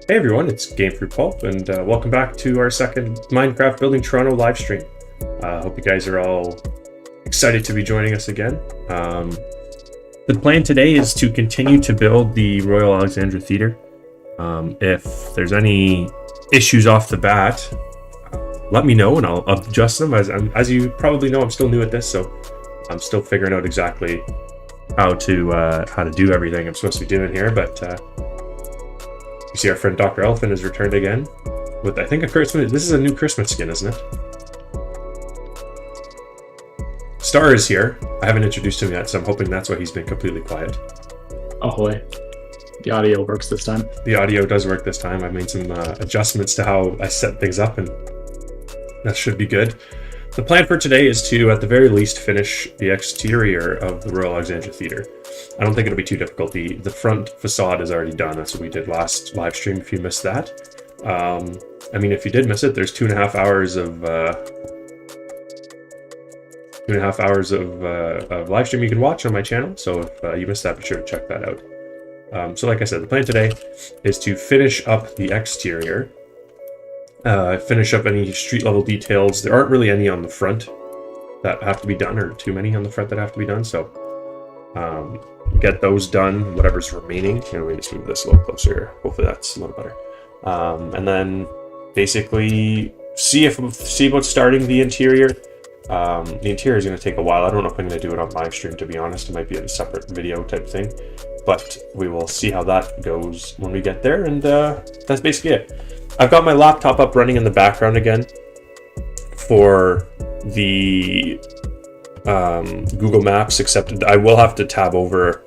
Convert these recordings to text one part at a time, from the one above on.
Hey everyone, it's Gamefruitpulp, and welcome back to our second Minecraft Building Toronto live stream. Hope you guys are all excited to be joining us again. The plan today is to continue to build the Royal Alexandra Theatre. If there's any issues off the bat, let me know and I'll adjust them. As you probably know, I'm still new at this, so I'm still figuring out exactly how to do everything I'm supposed to be doing here, but you see our friend Dr. Elephant has returned again with, I think, a Christmas. This is a new Christmas skin, isn't it? Star is here. I haven't introduced him yet, so I'm hoping that's why he's been completely quiet. Ahoy. The audio works this time. The audio does work this time. I've made some adjustments to how I set things up, and that should be good. The plan for today is to, at the very least, finish the exterior of the Royal Alexandra Theatre. I don't think it'll be too difficult. The front facade is already done. That's what we did last live stream, if you missed that. I mean, if you did miss it, there's 2.5 hours of live stream you can watch on my channel. So if you missed that, be sure to check that out. So like I said, the plan today is to finish up the exterior. Finish up any street level details. There aren't really any on the front that have to be done, or too many on the front that have to be done, so get those done, whatever's remaining. Let me just move this a little closer here. Hopefully that's a little better. And then basically see about starting the interior. The interior is going to take a while. I don't know if I'm going to do it on live stream, to be honest. It might be a separate video type thing, but we will see how that goes when we get there, and that's basically it. I've got my laptop up running in the background again for the Google Maps, except I will have to tab over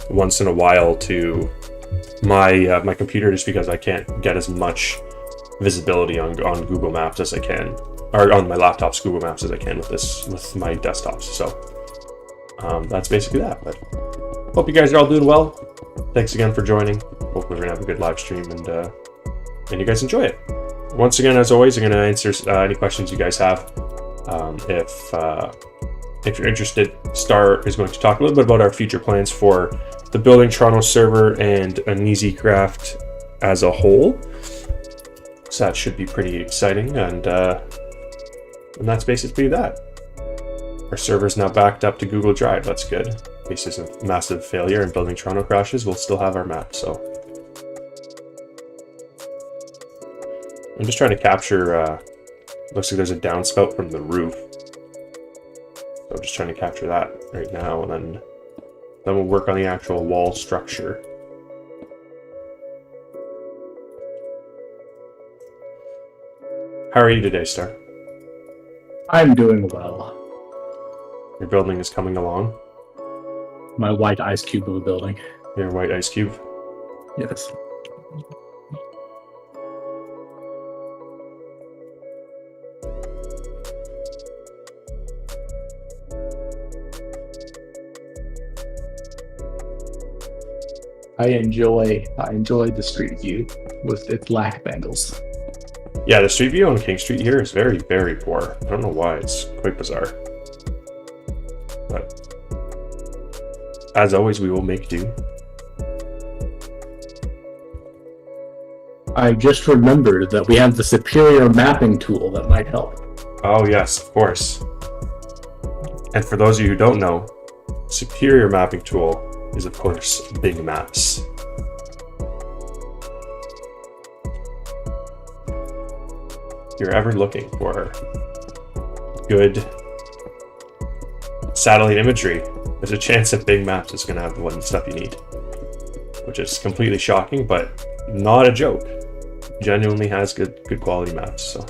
once in a while to my my computer, just because I can't get as much visibility on Google Maps as I can, or on my laptop's Google Maps as I can with my desktops. So that's basically that. But hope you guys are all doing well. Thanks again for joining. Hopefully we're gonna have a good live stream, and you guys enjoy it. Once again, as always, I'm going to answer any questions you guys have. If you're interested, Star is going to talk a little bit about our future plans for the Building Toronto server and Uneasycraft as a whole. So that should be pretty exciting, and that's basically that. Our server is now backed up to Google Drive. That's good. In case there's a massive failure and Building Toronto crashes, we'll still have our map. So I'm just trying to capture, looks like there's a downspout from the roof. So I'm just trying to capture that right now, and then we'll work on the actual wall structure. How are you today, Star? I'm doing well. Your building is coming along? My white ice cube of a building. Your white ice cube? Yes. I enjoy the street view with its lack of angles. Yeah, the street view on King Street here is very, very poor. I don't know why. It's quite bizarre. But as always, we will make do. I just remembered that we have the superior mapping tool that might help. Oh yes, of course. And for those of you who don't know, superior mapping tool is, of course, big maps. If you're ever looking for good satellite imagery, there's a chance that big maps is going to have the stuff you need, which is completely shocking, but not a joke. Genuinely has good quality maps. So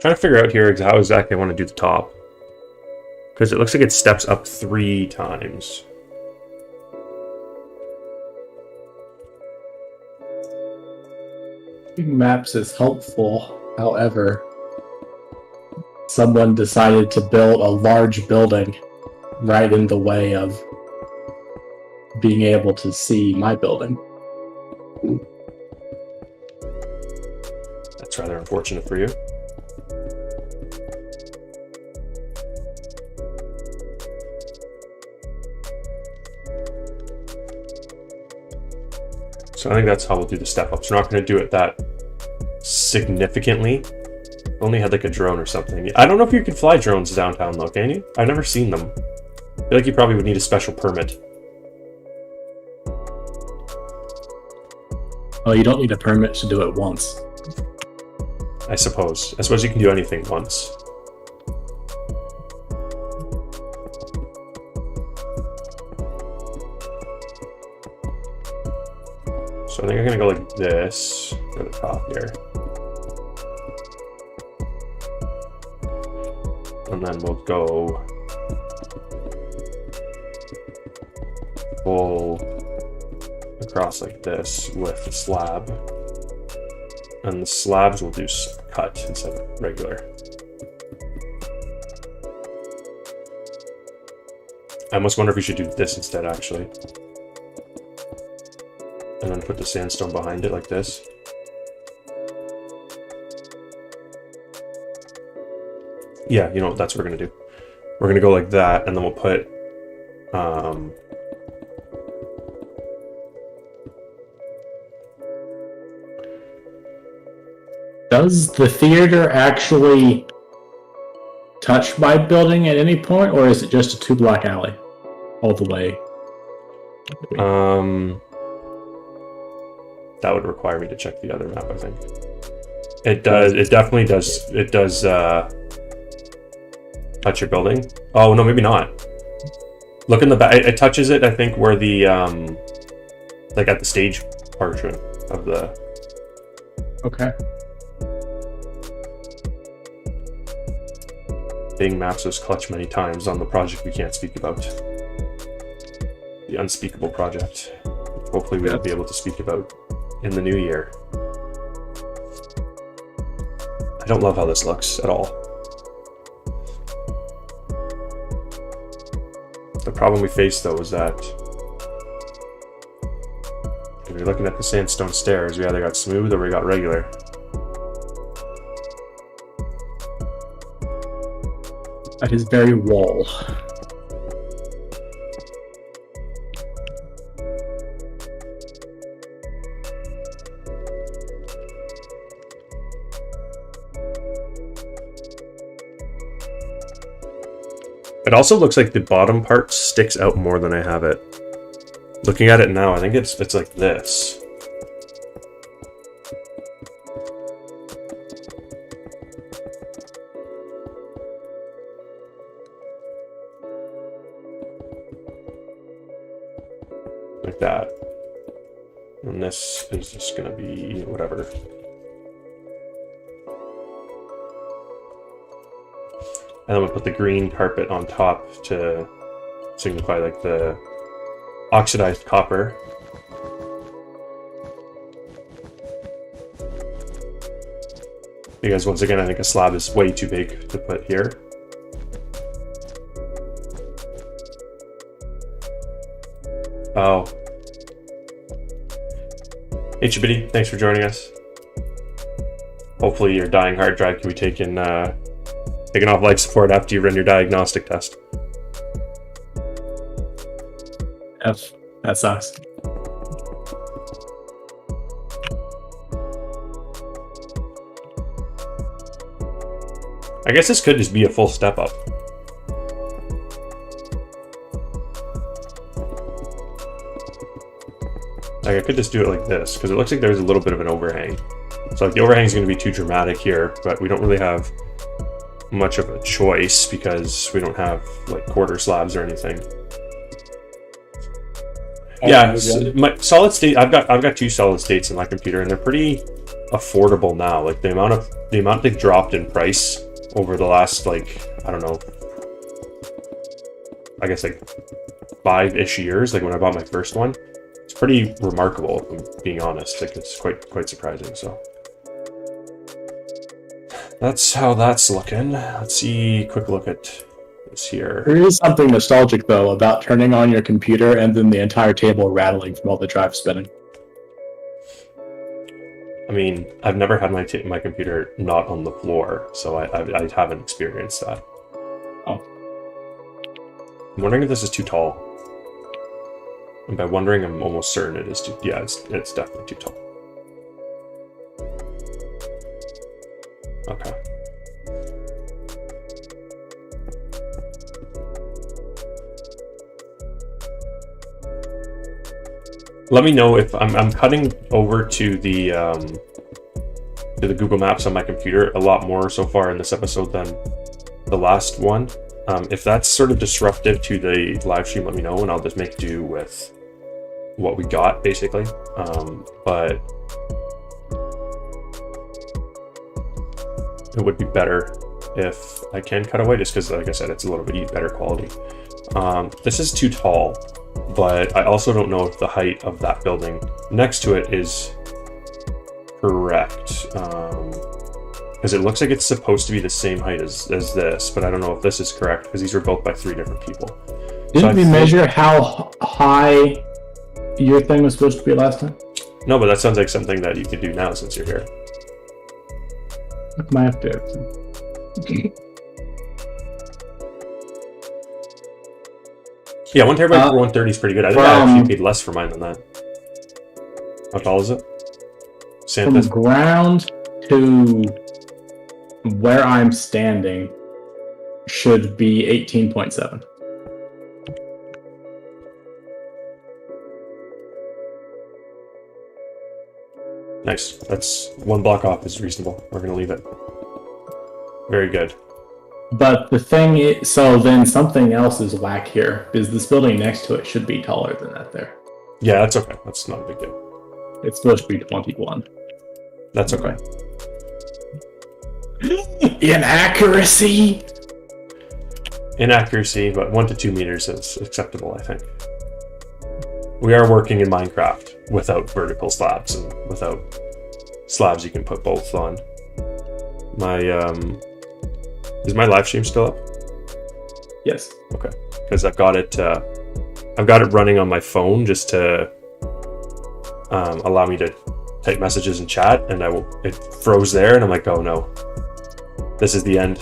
trying to figure out here how exactly I want to do the top, because it looks like it steps up 3 times. Maps is helpful, however, someone decided to build a large building right in the way of being able to see my building. That's rather unfortunate for you. So I think that's how we'll do the step ups. We're not going to do it that significantly. Only had like a drone or something. I don't know if you can fly drones downtown though, can you? I've never seen them. I feel like you probably would need a special permit. Well, you don't need a permit to do it once. I suppose. I suppose you can do anything once. So I think I'm gonna go like this to the top here. And then we'll go full across like this with the slab. And the slabs will do cut instead of regular. I almost wonder if we should do this instead, actually. And then put the sandstone behind it like this. Yeah, you know what, that's what we're gonna do. We're gonna go like that, and then we'll put Does the theater actually touch my building at any point, or is it just a 2-block alley all the way? That would require me to check the other map, I think. It does, it definitely does, it does touch your building. Oh, no, maybe not. Look in the back, it touches it, I think, where the, like at the stage portion of the... Okay. Bing maps was clutch many times on the project we can't speak about. The unspeakable project. Hopefully we'll be able to speak about in the new year. I don't love how this looks at all. The problem we face though is that if you're looking at the sandstone stairs, we either got smooth or we got regular. At his very wall. It also looks like the bottom part sticks out more than I have it. Looking at it now, I think it's like this. Like that. And this is just gonna be whatever. And then we'll put the green carpet on top to signify like the oxidized copper. Because once again, I think a slab is way too big to put here. Oh. Hey Chibity, thanks for joining us. Hopefully your dying hard drive can be taken off life support after you run your diagnostic test. F. That sucks. I guess this could just be a full step up. Like I could just do it like this, because it looks like there's a little bit of an overhang. So like the overhang is going to be too dramatic here, but we don't really have much of a choice because we don't have like quarter slabs or anything. Yeah, my solid state. I've got 2 solid states in my computer, and they're pretty affordable now. Like the amount they dropped in price over the last like I don't know, I guess like 5-ish years. Like when I bought my first one, it's pretty remarkable. If I'm being honest, like it's quite surprising. So that's how that's looking. Let's see. Quick look at is here. There is something nostalgic, though, about turning on your computer and then the entire table rattling from all the drive spinning. I mean, I've never had my computer not on the floor, so I haven't experienced that. Oh. I'm wondering if this is too tall. And by wondering, I'm almost certain it is too... Yeah, it's definitely too tall. Okay. Let me know if I'm cutting over to the Google Maps on my computer a lot more so far in this episode than the last one. If that's sort of disruptive to the live stream, let me know, and I'll just make do with what we got, basically. But it would be better if I can cut away, just because, like I said, it's a little bit better quality. This is too tall, but I also don't know if the height of that building next to it is correct. Because it looks like it's supposed to be the same height as this, but I don't know if this is correct, because these were built by 3 different people. Didn't we measure how high your thing was supposed to be last time? No, but that sounds like something that you could do now since you're here. Might have to. Yeah, 1 terabyte for 130 is pretty good. I think I actually paid less for mine than that. How tall is it? From ground to where I'm standing should be 18.7. Nice. That's 1 block off is reasonable. We're going to leave it. Very good. But the thing is, so then something else is whack here, because this building next to it should be taller than that there. Yeah, that's okay. That's not a big deal. It's supposed to be 21. That's okay. Inaccuracy! Inaccuracy, but 1 to 2 meters is acceptable, I think. We are working in Minecraft without vertical slabs and without slabs you can put both on. My, is my live stream still up? Yes. Okay. Because I've got it running on my phone just to allow me to type messages in chat, and it froze there, and I'm like, oh no. This is the end.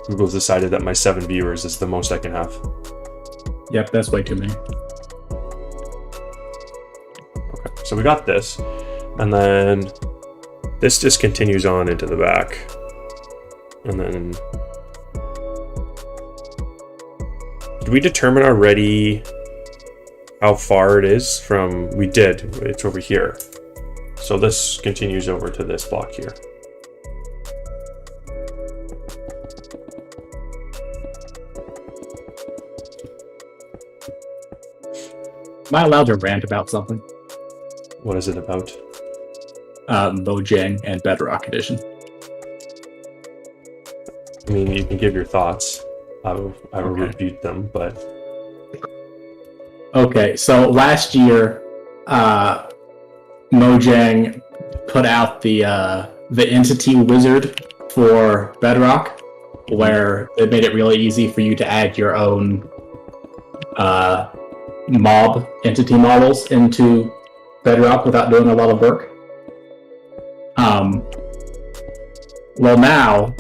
Google's decided that my 7 viewers is the most I can have. Yep, that's way too many. Okay, so we got this, and then this just continues on into the back, and then did we determine already how far it is from? We did. It's over here, so this continues over to this block here. Am I allowed to rant about something? What is it about? Mojang and Bedrock Edition. I mean, you can give your thoughts. I will repeat them, but... Okay, so last year, Mojang put out the entity wizard for Bedrock, where it made it really easy for you to add your own mob entity models into Bedrock without doing a lot of work. Well, now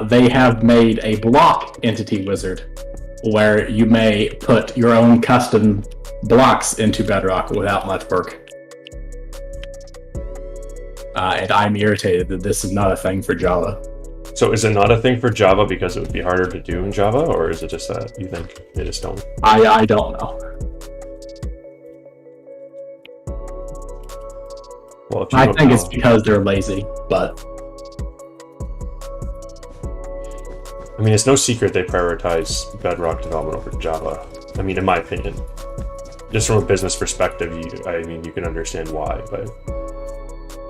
they have made a block entity wizard where you may put your own custom blocks into Bedrock without much work. And I'm irritated that this is not a thing for Java. So is it not a thing for Java because it would be harder to do in Java, or is it just that you think they just don't? I don't know. Well, if you I don't think know, it's because they're lazy, but... I mean, it's no secret they prioritize Bedrock development over Java. I mean, in my opinion. Just from a business perspective, you can understand why, but...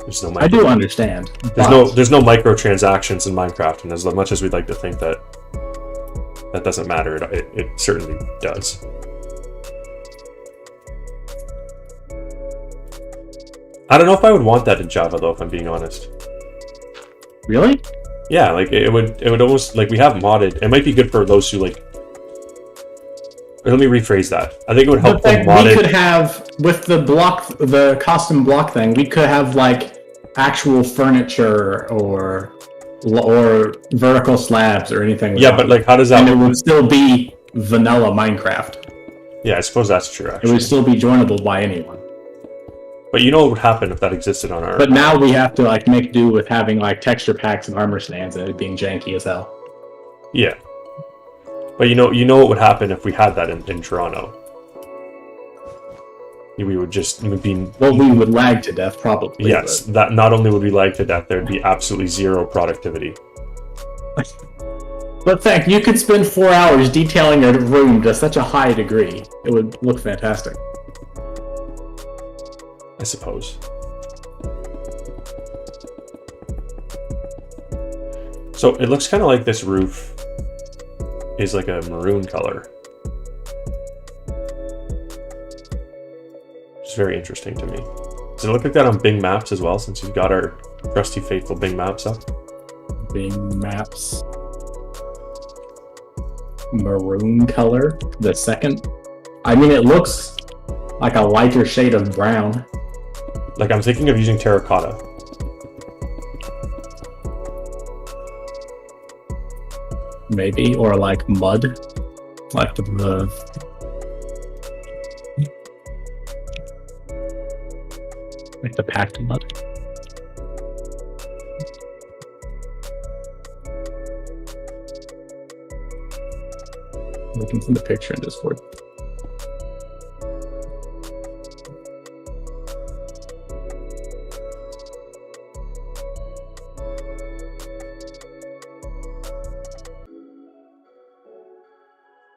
There's no I do understand. There's no microtransactions in Minecraft, and as much as we'd like to think that that doesn't matter, it certainly does. I don't know if I would want that in Java, though, if I'm being honest. Really? Yeah, like it would almost, like, we have modded. It might be good for those who like Let me rephrase that. I think it would help But them like, mod we it. could have, with the custom block thing, we could have like actual furniture or vertical slabs or anything. Yeah, but like, how does that? And it would still be vanilla Minecraft. Yeah, I suppose that's true. It Actually, would still be joinable by anyone. but you know what would happen if that existed on our? But now we have to like make do with having like texture packs and armor stands and it being janky as hell. Yeah, but you know what would happen if we had that in Toronto? We would be. Well, we would lag to death probably. Yes, that not only would we lag to death, there'd be absolutely zero productivity. But think, you could spend 4 hours detailing a room to such a high degree. It would look fantastic. I suppose. So it looks kind of like this roof is like a maroon color. It's very interesting to me. Does it look like that on Bing Maps as well, since we've got our trusty faithful Bing Maps up? Bing Maps. Maroon color, the second. I mean, it looks like a lighter shade of brown. Like, I'm thinking of using terracotta. Maybe, or like mud. Like the packed mud. Looking from the picture in Discord.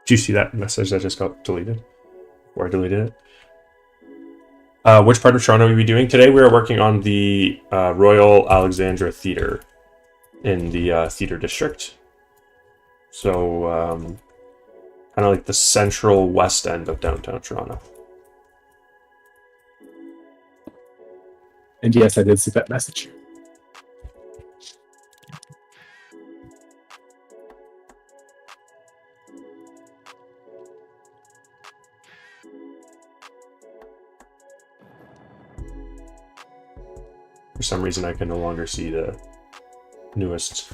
Do you see that message that just got deleted? Or I deleted it? Which part of Toronto are we doing? Today we are working on the Royal Alexandra Theatre in the theatre district. So, kind of like the central west end of downtown Toronto. And yes, I did see that message. For some reason, I can no longer see the newest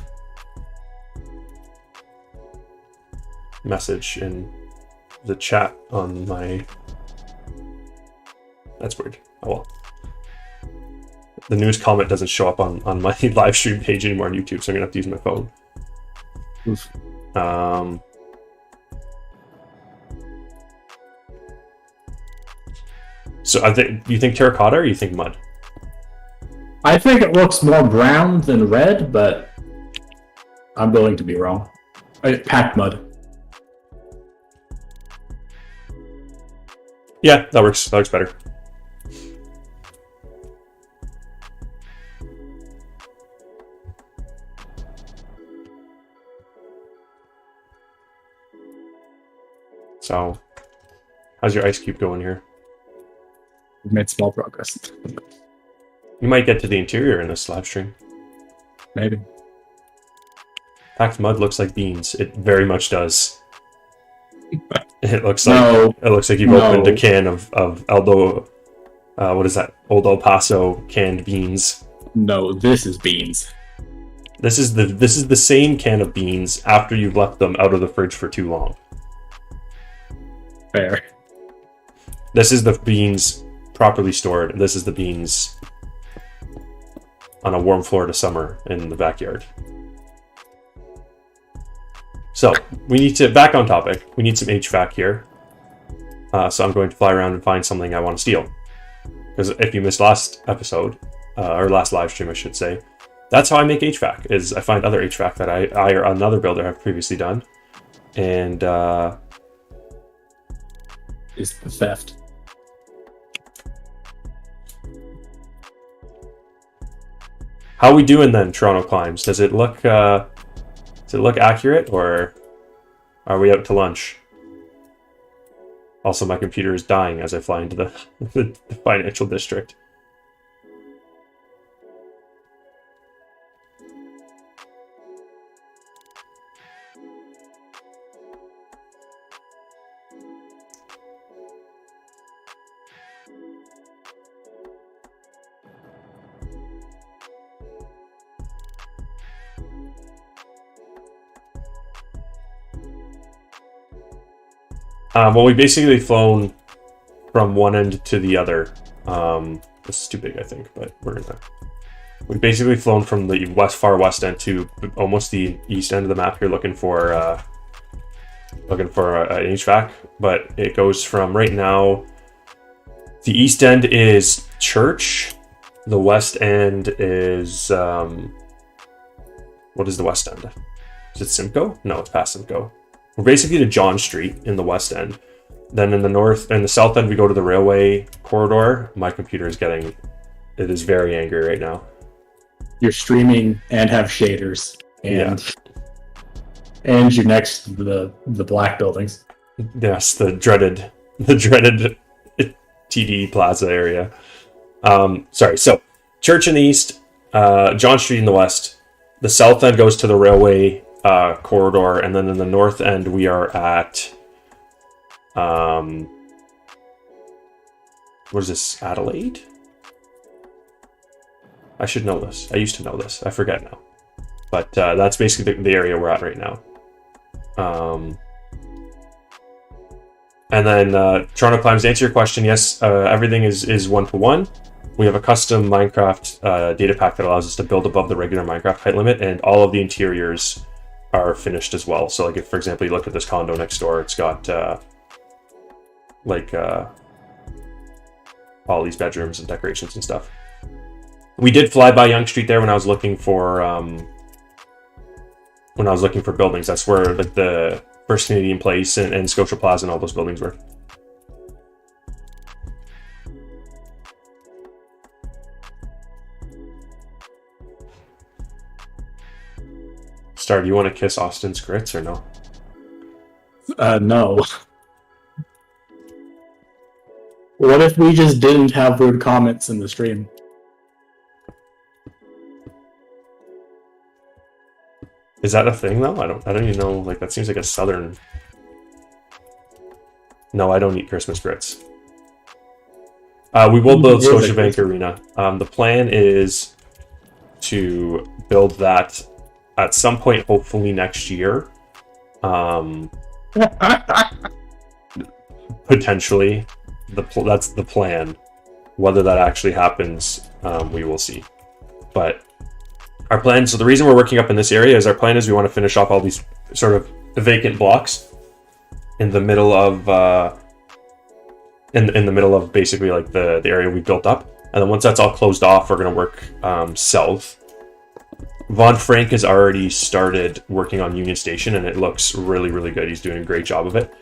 message in the chat on my... That's weird. Oh well. The newest comment doesn't show up on my live stream page anymore on YouTube, so I'm gonna have to use my phone. Oof. So you think terracotta or you think mud? I think it looks more brown than red, but I'm willing to be wrong. Packed mud. Yeah, that works. That looks better. So, how's your ice cube going here? We've made small progress. You might get to the interior in this live stream. Maybe. Packed mud looks like beans. It very much does. It looks like you've opened a can of Aldo. What is that? Old El Paso canned beans. No, this is beans. This is the same can of beans after you've left them out of the fridge for too long. Fair. This is the beans properly stored. This is the beans on a warm Florida summer in the backyard. So, we need to, back on topic, we need some HVAC here. So I'm going to fly around and find something I want to steal. Because if you missed last episode, or last live stream I should say, that's how I make HVAC, is I find other HVAC that I or another builder have previously done. And, is the theft. how we doing then, Toronto Climbs? Does it look accurate, or are we out to lunch? Also, my computer is dying as I fly into the financial district. Well, we basically flown from one end to the other. This is too big, I think, but we've basically flown from the far west end to almost the east end of the map here, looking for an HVAC. But it goes from right now. The east end is church. The west end is what is the west end? Is it Simcoe? No, it's past Simcoe. We're basically to John Street in the west end. Then in the north and the south end, we go to the railway corridor. My computer is very angry right now. You're streaming and have shaders, and you're next to the black buildings. Yes, the dreaded TD Plaza area. Sorry, so church in the east, John Street in the west. The south end goes to the railway corridor, and then in the north end we are at what is this, Adelaide? I should know this. I used to know this. I forget now. But that's basically the area we're at right now. And then Toronto Climbs, to answer your question, yes, everything is 1-to-1. We have a custom Minecraft data pack that allows us to build above the regular Minecraft height limit, and all of the interiors are finished as well. So like if, for example, you look at this condo next door, it's got all these bedrooms and decorations and stuff. We did fly by Yonge Street there when I was looking for buildings. That's where like the First Canadian Place and Scotia Plaza and all those buildings were. Star, do you want to kiss Austin's grits or no? No. What if we just didn't have rude comments in the stream? Is that a thing though? I don't even know. Like that seems like a southern. No, I don't eat Christmas grits. We will build Scotiabank Arena. The plan is to build that at some point, hopefully next year. Potentially, that's the plan. Whether that actually happens, we will see. But our plan. So the reason we're working up in this area is our plan is we want to finish off all these sort of vacant blocks in the middle of in the middle of basically like the area we built up, and then once that's all closed off, we're going to work south. Von Frank has already started working on Union Station, and it looks really, really good. He's doing a great job of it.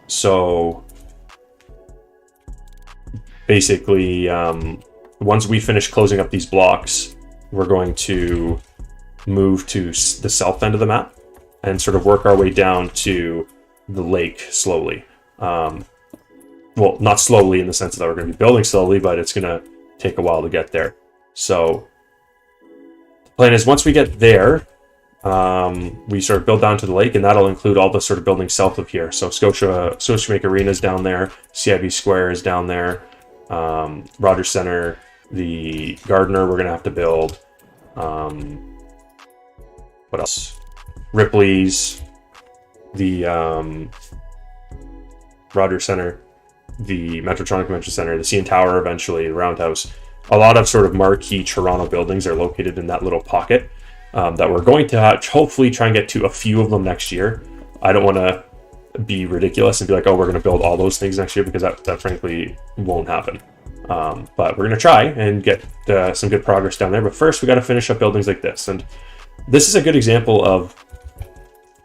So basically, once we finish closing up these blocks, we're going to move to the south end of the map and sort of work our way down to the lake slowly. Well, not slowly in the sense that we're going to be building slowly, but it's going to take a while to get there. So the plan is once we get there, we sort of build down to the lake, and that'll include all the sort of buildings south of here. So Scotiabank Arena is down there, CIB Square is down there, Rogers Center, the Gardner we're going to have to build. What else? Ripley's, the Rogers Center, the Metrotron Convention Center, the CN Tower eventually, the Roundhouse. A lot of sort of marquee Toronto buildings are located in that little pocket that we're going to hopefully try and get to a few of them next year. I don't want to be ridiculous and be like, oh, we're going to build all those things next year, because that frankly won't happen. But we're going to try and get some good progress down there. But first, we got to finish up buildings like this. And this is a good example of,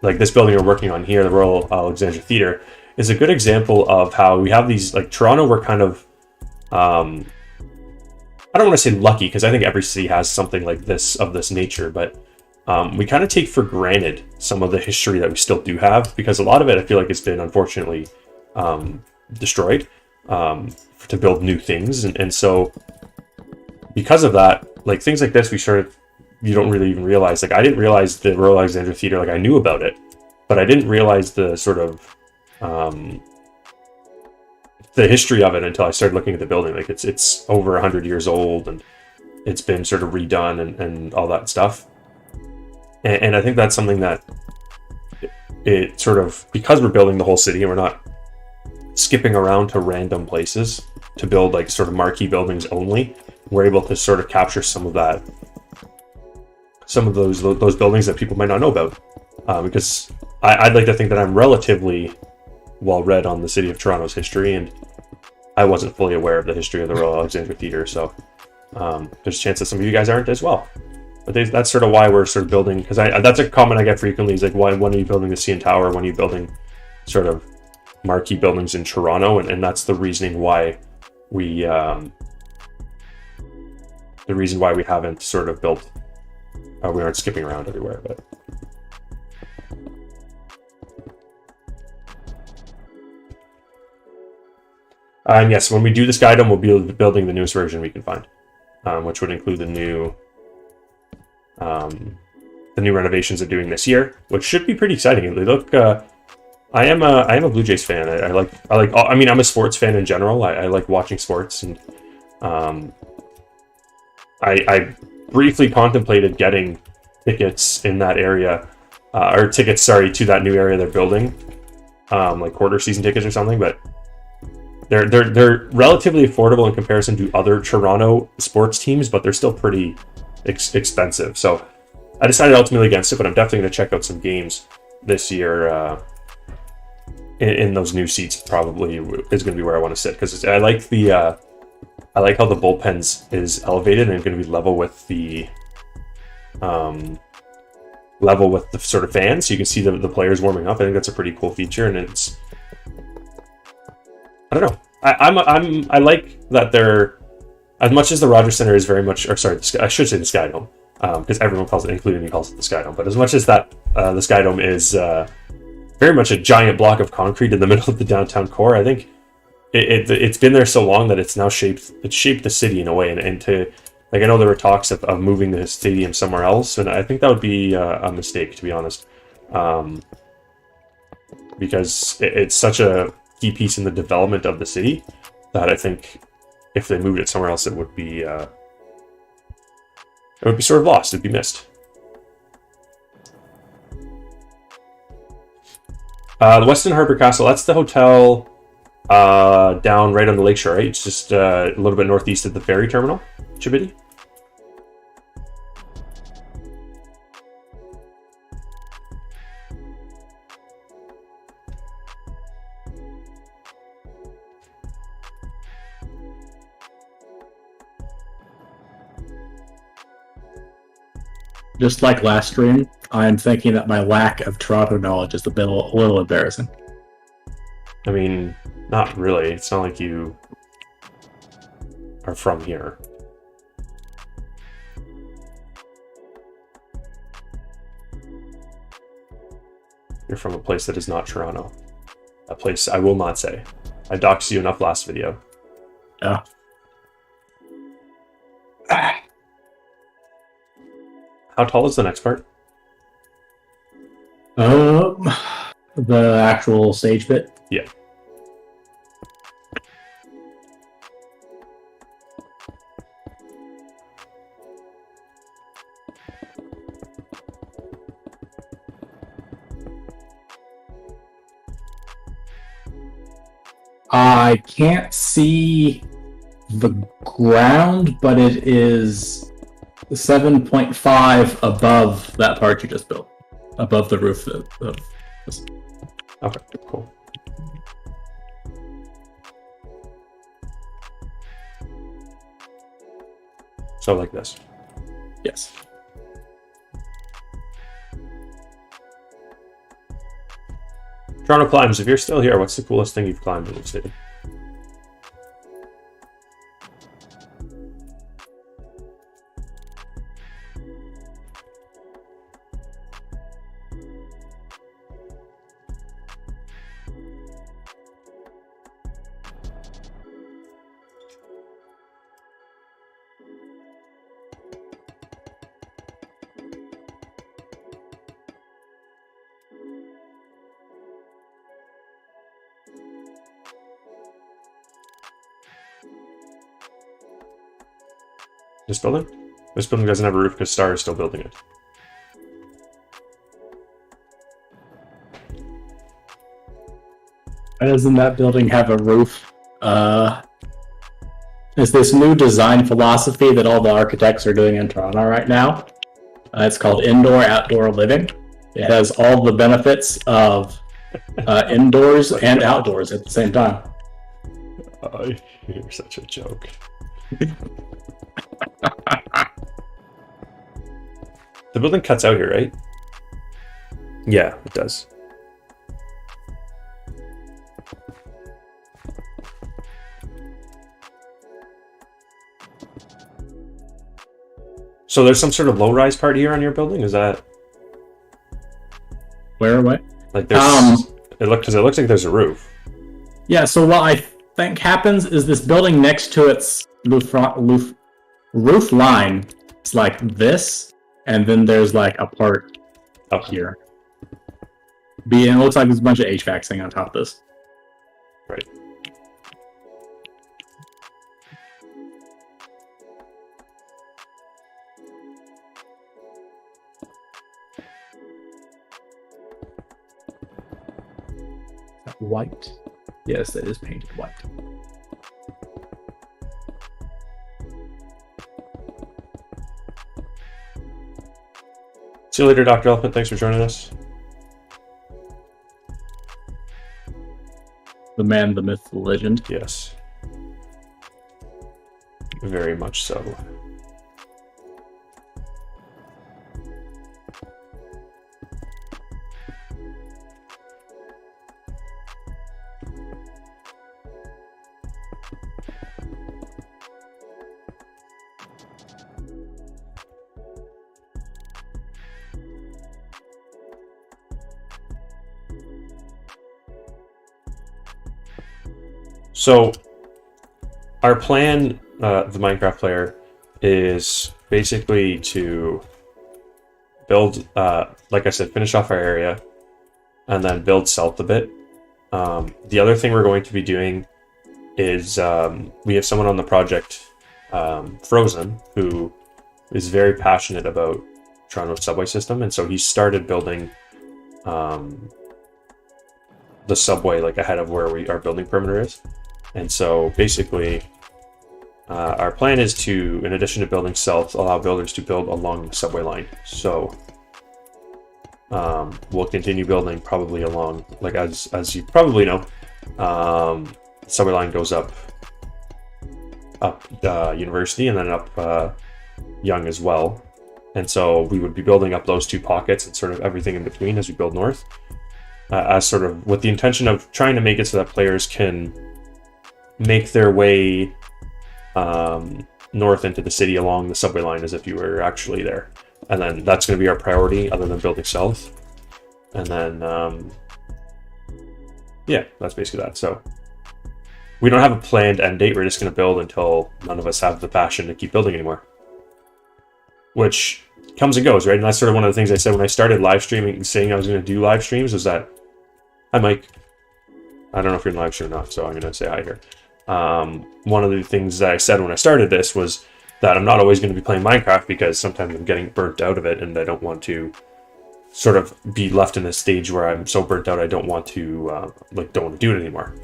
like this building we're working on here, the Royal Alexandra Theatre, is a good example of how we have these, like Toronto, we're kind of, I don't want to say lucky, because I think every city has something like this, of this nature, but we kind of take for granted some of the history that we still do have, because a lot of it, I feel like it's been unfortunately destroyed to build new things. And so because of that, like things like this, you don't really even realize. Like I didn't realize the Royal Alexandra Theatre, like I knew about it, but I didn't realize the sort of the history of it until I started looking at the building. Like it's over 100 years old, and it's been sort of redone and all that stuff. And I think that's something that it sort of, because we're building the whole city and we're not skipping around to random places to build like sort of marquee buildings only, we're able to sort of capture some of that, some of those buildings that people might not know about. Because I'd like to think that I'm relatively well read on the city of Toronto's history, and I wasn't fully aware of the history of the Royal Alexandra Theatre, so there's a chance that some of you guys aren't as well. But that's sort of why we're sort of building, because that's a comment I get frequently, is like, when are you building the CN Tower? When are you building sort of marquee buildings in Toronto? And that's the reasoning why we haven't sort of built, we aren't skipping around everywhere. But and yes, when we do this guide, we'll be building the newest version we can find, which would include the new renovations they're doing this year, which should be pretty exciting. They look. I am a Blue Jays fan. I mean, I'm a sports fan in general. I like watching sports, and I briefly contemplated getting tickets in that area, to that new area they're building, like quarter season tickets or something, but. They're relatively affordable in comparison to other Toronto sports teams, but they're still pretty expensive. So I decided ultimately against it, but I'm definitely going to check out some games this year. In those new seats, probably is going to be where I want to sit, because I like how the bullpens is elevated and going to be level with the sort of fans, so you can see the players warming up. I think that's a pretty cool feature, and it's. I don't know. I like that they're, as much as the Rogers Center is very much, or sorry, I should say the Sky Dome, because everyone calls it, including me, calls it the Sky Dome. But as much as that, the Sky Dome is very much a giant block of concrete in the middle of the downtown core. I think it's been there so long that it's now shaped the city in a way, and to, like, I know there were talks of moving the stadium somewhere else, and I think that would be a mistake, to be honest, because it's such a key piece in the development of the city that I think if they moved it somewhere else, it would be sort of lost. It'd be missed. The Weston Harbor Castle, that's the hotel down right on the lakeshore, right? It's just a little bit northeast of the ferry terminal, Chibiti. Just like last stream, I'm thinking that my lack of Toronto knowledge is a little embarrassing. I mean, not really. It's not like you are from here. You're from a place that is not Toronto. A place I will not say. I doxed you enough last video. Yeah. How tall is the next part? The actual stage bit? Yeah. I can't see the ground, but it is 7.5 above that part you just built. Above the roof of this. Okay, cool. So like this. Yes. Toronto climbs, if you're still here, what's the coolest thing you've climbed in the city? This building? This building doesn't have a roof because Star is still building it. Doesn't that building have a roof? It's this new design philosophy that all the architects are doing in Toronto right now. It's called indoor-outdoor living. It has all the benefits of indoors and outdoors at the same time. Oh, you're such a joke. The building cuts out here, right? Yeah, it does. So there's some sort of low-rise part here on your building? Is that Where? What? like there's? It looks like there's a roof. Yeah. So what I think happens is this building next to its roof line is like this, and then there's like a part up here. And it looks like there's a bunch of HVAC thing on top of this. Right. White. Yes, that is painted white. See you later, Dr. Elephant. Thanks for joining us. The man, the myth, the legend. Yes. Very much so. So, our plan, the Minecraft player, is basically to build, like I said, finish off our area, and then build south a bit. The other thing we're going to be doing is we have someone on the project, Frozen, who is very passionate about Toronto's subway system, and so he started building the subway like ahead of where our building perimeter is. And so basically our plan is to, in addition to building south, allow builders to build along the subway line. So we'll continue building probably along, like as you probably know, the subway line goes up University and then up Yonge as well. And so we would be building up those two pockets and sort of everything in between as we build north, as sort of with the intention of trying to make it so that players can make their way north into the city along the subway line as if you were actually there. And then that's going to be our priority other than building south. And then, yeah, that's basically that. So we don't have a planned end date. We're just going to build until none of us have the passion to keep building anymore. Which comes and goes, right? And that's sort of one of the things I said when I started live streaming, saying I was going to do live streams, was that, hi Mike, I don't know if you're in live stream or not, so I'm going to say hi here. One of the things that I said when I started this was that I'm not always going to be playing Minecraft because sometimes I'm getting burnt out of it and I don't want to sort of be left in a stage where I'm so burnt out I don't want to don't want to do it anymore.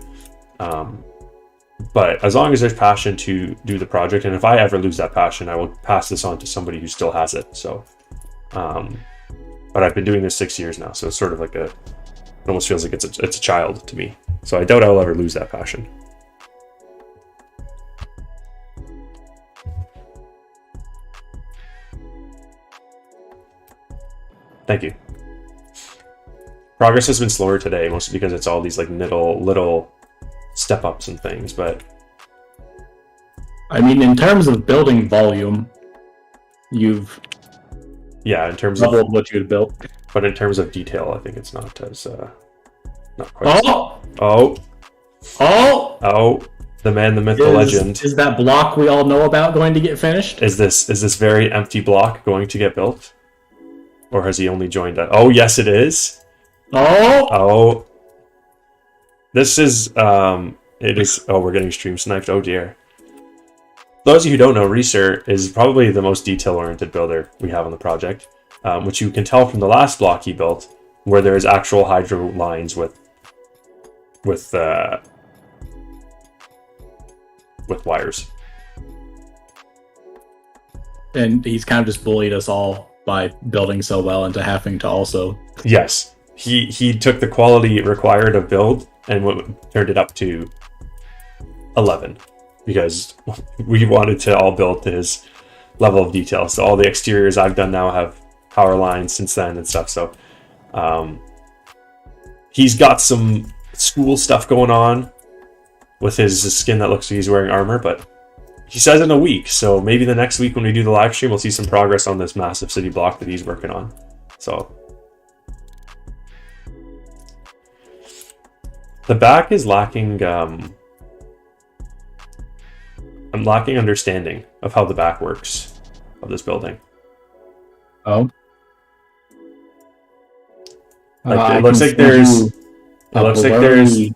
But as long as there's passion to do the project, and if I ever lose that passion, I will pass this on to somebody who still has it. So, but I've been doing this 6 years now, so it's sort of like it almost feels like it's a child to me. So I doubt I'll ever lose that passion. Thank you. Progress has been slower today, mostly because it's all these like little step ups and things, but I mean, in terms of building volume, you've in terms doubled of what you had built. But in terms of detail, I think it's not as not quite. Oh, The man, the myth, the legend. Is that block we all know about going to get finished? Is this very empty block going to get built? Or has he only joined that? Oh, yes, it is. Oh. This is, it is, we're getting stream sniped. Oh, dear. Those of you who don't know, Reeser is probably the most detail-oriented builder we have on the project, which you can tell from the last block he built, where there's actual hydro lines with with wires. And he's kind of just bullied us all by building so well into having to also. Yes, he took the quality required of build and turned it up to 11 because we wanted to all build to his level of detail. So all the exteriors I've done now have power lines since then and stuff. So he's got some school stuff going on with his skin that looks like he's wearing armor, but he says in a week. So maybe the next week when we do the live stream, we'll see some progress on this massive city block that he's working on. So the back is lacking. I'm lacking understanding of how the back works of this building. Oh. Like, it looks like there's. It looks like there's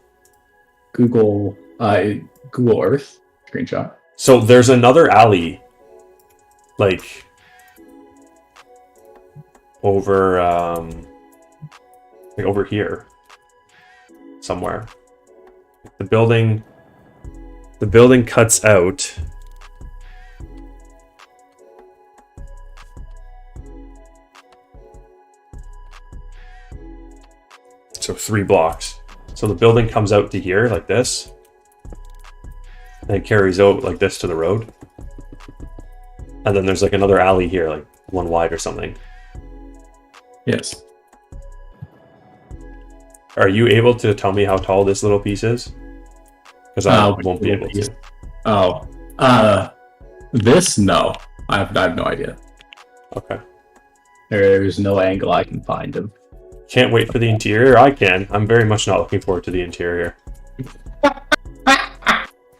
Google Earth screenshot. So there's another alley, like over here somewhere. The building cuts out. So 3 blocks. So the building comes out to here like this. And it carries out like this to the road. And then there's like another alley here, like 1 wide or something. Yes. Are you able to tell me how tall this little piece is? Because I won't be able to. Oh. This? No. I have no idea. Okay. There's no angle I can find of. Can't wait for the interior. I can. I'm very much not looking forward to the interior.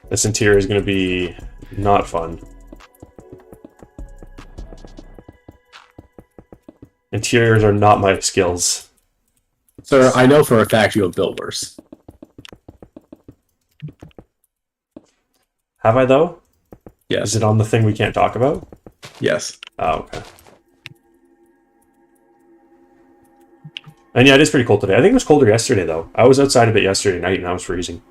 This interior is going to be not fun. Interiors are not my skills. Sir, I know for a fact you have built worse. Have I, though? Yes. Is it on the thing we can't talk about? Yes. Oh, okay. And yeah, it is pretty cold today. I think it was colder yesterday, though. I was outside a bit yesterday night, and I was freezing.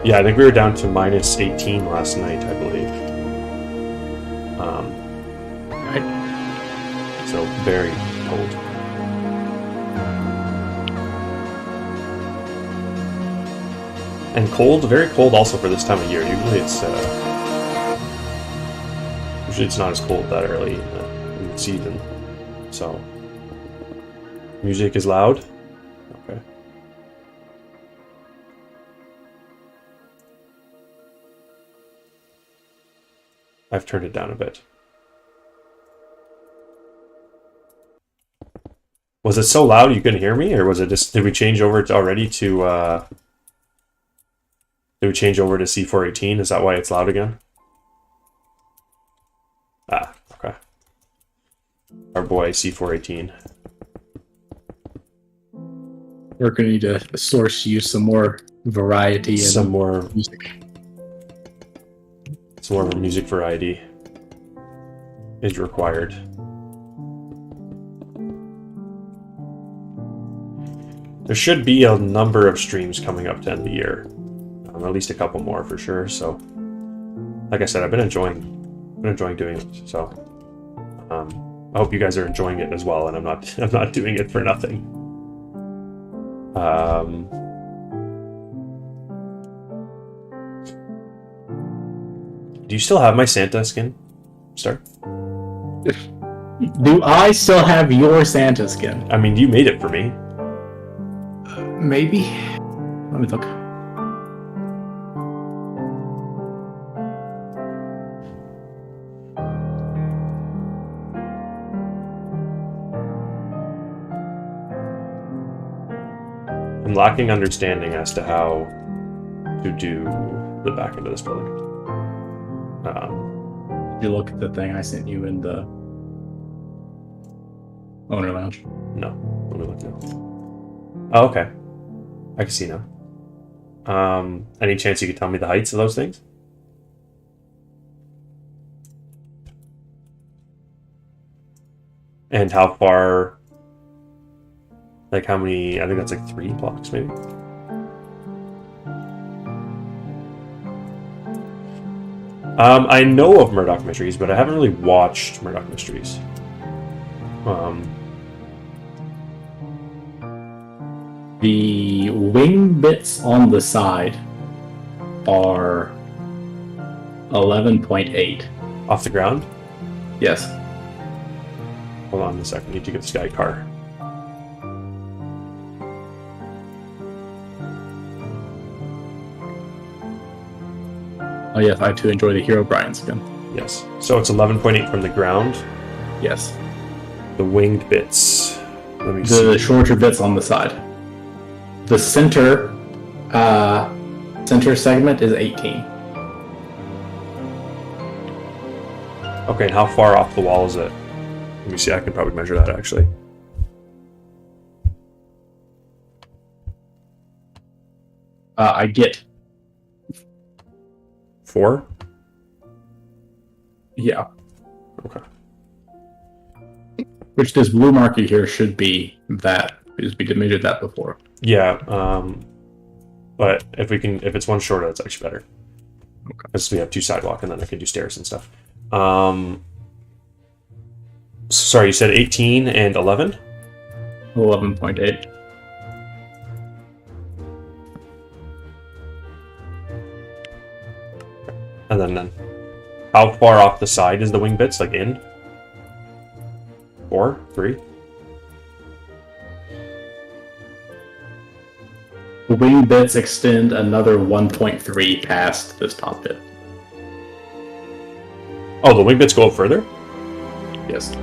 Yeah, I think we were down to minus 18 last night, I believe. Right. So very cold. And cold, very cold also for this time of year. Usually it's not as cold that early in the season. So music is loud. Okay. I've turned it down a bit. Was it so loud you couldn't hear me, or was it just, did we change over to already to did we change over to C418? Is that why it's loud again? Ah, okay. Our boy C418. We're going to need to source you some more variety and Some more music. Some more music variety is required. There should be a number of streams coming up to end the year. At least a couple more for sure. So, like I said, I've been enjoying doing it. So, I hope you guys are enjoying it as well, and I'm not doing it for nothing. Do you still have my Santa skin, Star? Do I still have your Santa skin? I mean, you made it for me. Maybe. Let me look. I'm lacking understanding as to how to do the back end of this building. You look at the thing I sent you in the owner lounge. No, let me look now. Oh, okay. I can see now. Any chance you could tell me the heights of those things? And how far? Like how many? I think that's like 3 blocks, maybe. I know of Murdoch Mysteries, but I haven't really watched Murdoch Mysteries. The wing bits on the side are 11.8. Off the ground? Yes. Hold on a second. I need to get this guy a car. Oh yes, I too enjoy the Hero Brian skin. Yes. So it's 11.8 from the ground. Yes. The winged bits. Let me The see. shorter bits on the side. The center segment is 18. Okay, and how far off the wall is it? Let me see. I can probably measure that actually. I get 4? yeah. Okay. Which this blue marker here should be that, because we did measure that before. Yeah. But if it's one shorter, that's actually better. Okay. Because we have 2 sidewalk, and then I can do stairs and stuff. Sorry, you said 18 and 11? 11.8. And then how far off the side is the wing bits? Like in? 4? 3? The wing bits extend another 1.3 past this top bit. Oh, the wing bits go up further? Yes.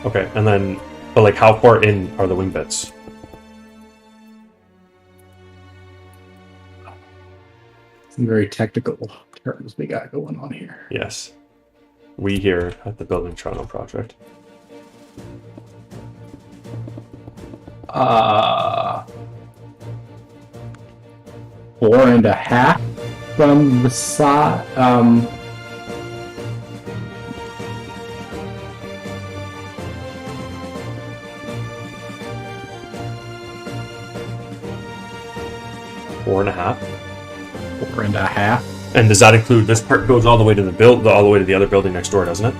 Okay, and then, but like how far in are the wing bits? Some very technical terms we got going on here. Yes. We here at the Building Toronto project. 4.5 from the side. 4.5. 4.5. And does that include this part goes all the way to all the way to the other building next door, doesn't it?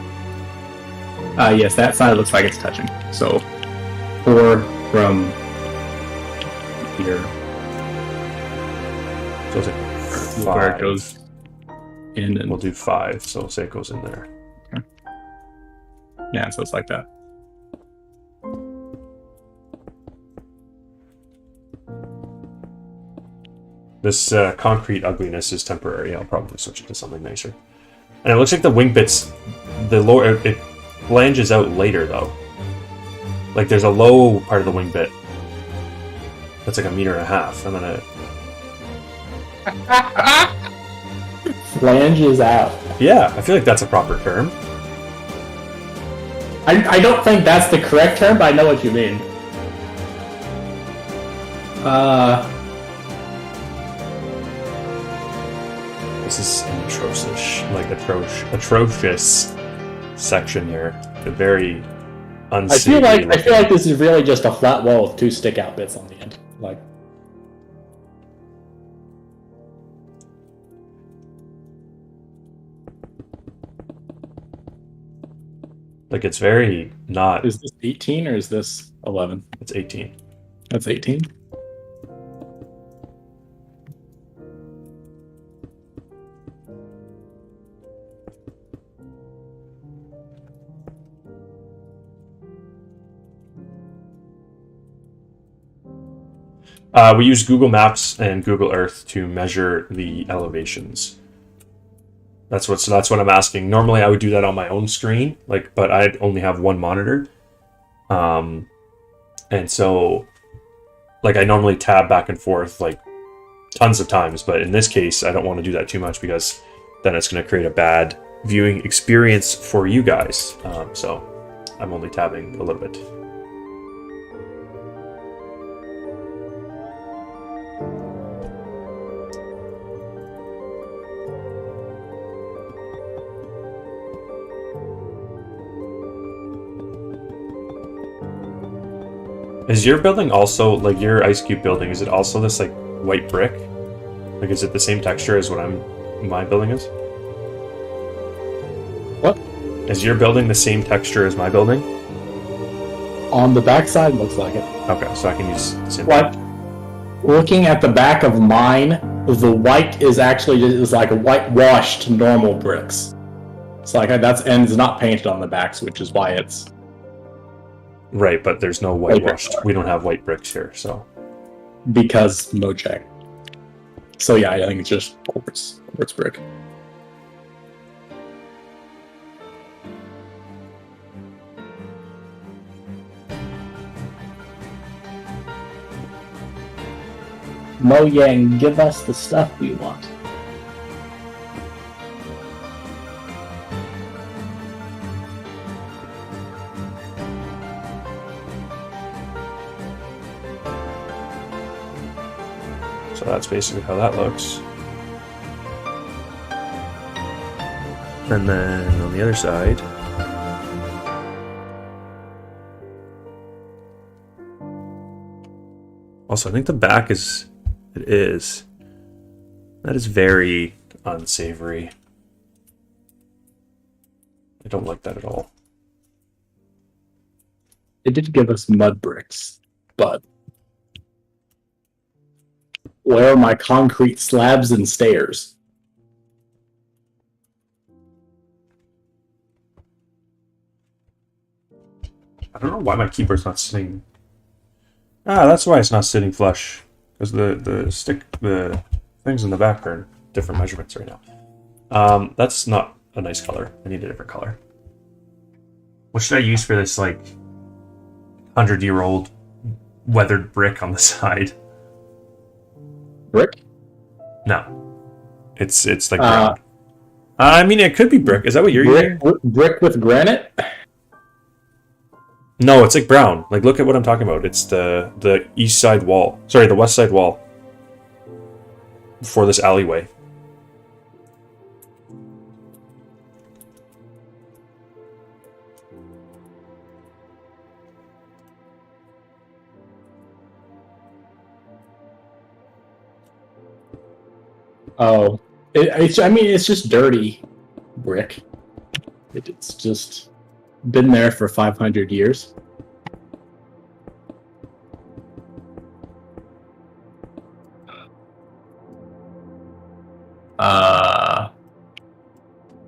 Yes, that side looks like it's touching. So 4 from here. So it's like Where 5. it goes in and We'll do 5, so say it goes in there. yeah, so it's like that. This concrete ugliness is temporary. I'll probably switch it to something nicer. And it looks like the wing bits, the lower, it flanges out later though. Like there's a low part of the wing bit that's like 1.5 meters, and then it. Flanges out. Yeah, I feel like that's a proper term. I don't think that's the correct term, but I know what you mean. This is an atrocious section here. A very I unsavory. feel like this is really just a flat wall with 2 stick out bits on the end. Like it's very not. Is this 18 or is this 11? It's 18. That's 18. We use Google Maps and Google Earth to measure the elevations. That's what I'm asking. Normally, I would do that on my own screen, but I'd only have one monitor. And so, like, I normally tab back and forth, like, tons of times, but in this case, I don't want to do that too much because then it's going to create a bad viewing experience for you guys. So I'm only tabbing a little bit. Is your building also, like your Ice Cube building, is it also this like white brick? Like, is it the same texture as my building is? What? Is your building the same texture as my building? On the backside, looks like it. Okay, so I can use the same. What? Looking at the back of mine, the white is actually just like a whitewashed normal bricks. It's like and it's not painted on the backs, which is why it's Right, but there's no whitewashed. We don't have white bricks here, so. Because Mojang. So yeah, I think it's just quartz brick. Mojang, give us the stuff we want. So that's basically how that looks. And then on the other side, also I think the back is, that is very unsavory. I don't like that at all. It did give us mud bricks, but where are my concrete slabs and stairs? I don't know why my keyboard's not sitting. Ah, that's why it's not sitting flush. Because the things in the back are different measurements right now. That's not a nice color. I need a different color. What should I use for this, like, 100-year-old weathered brick on the side? Brick? No. It's like brown. I mean, it could be brick. Is that what you're using? Brick with granite? No, it's like brown. Like, look at what I'm talking about. It's the east side wall. Sorry, the west side wall. For this alleyway. Oh. It's just dirty brick. It's just been there for 500 years.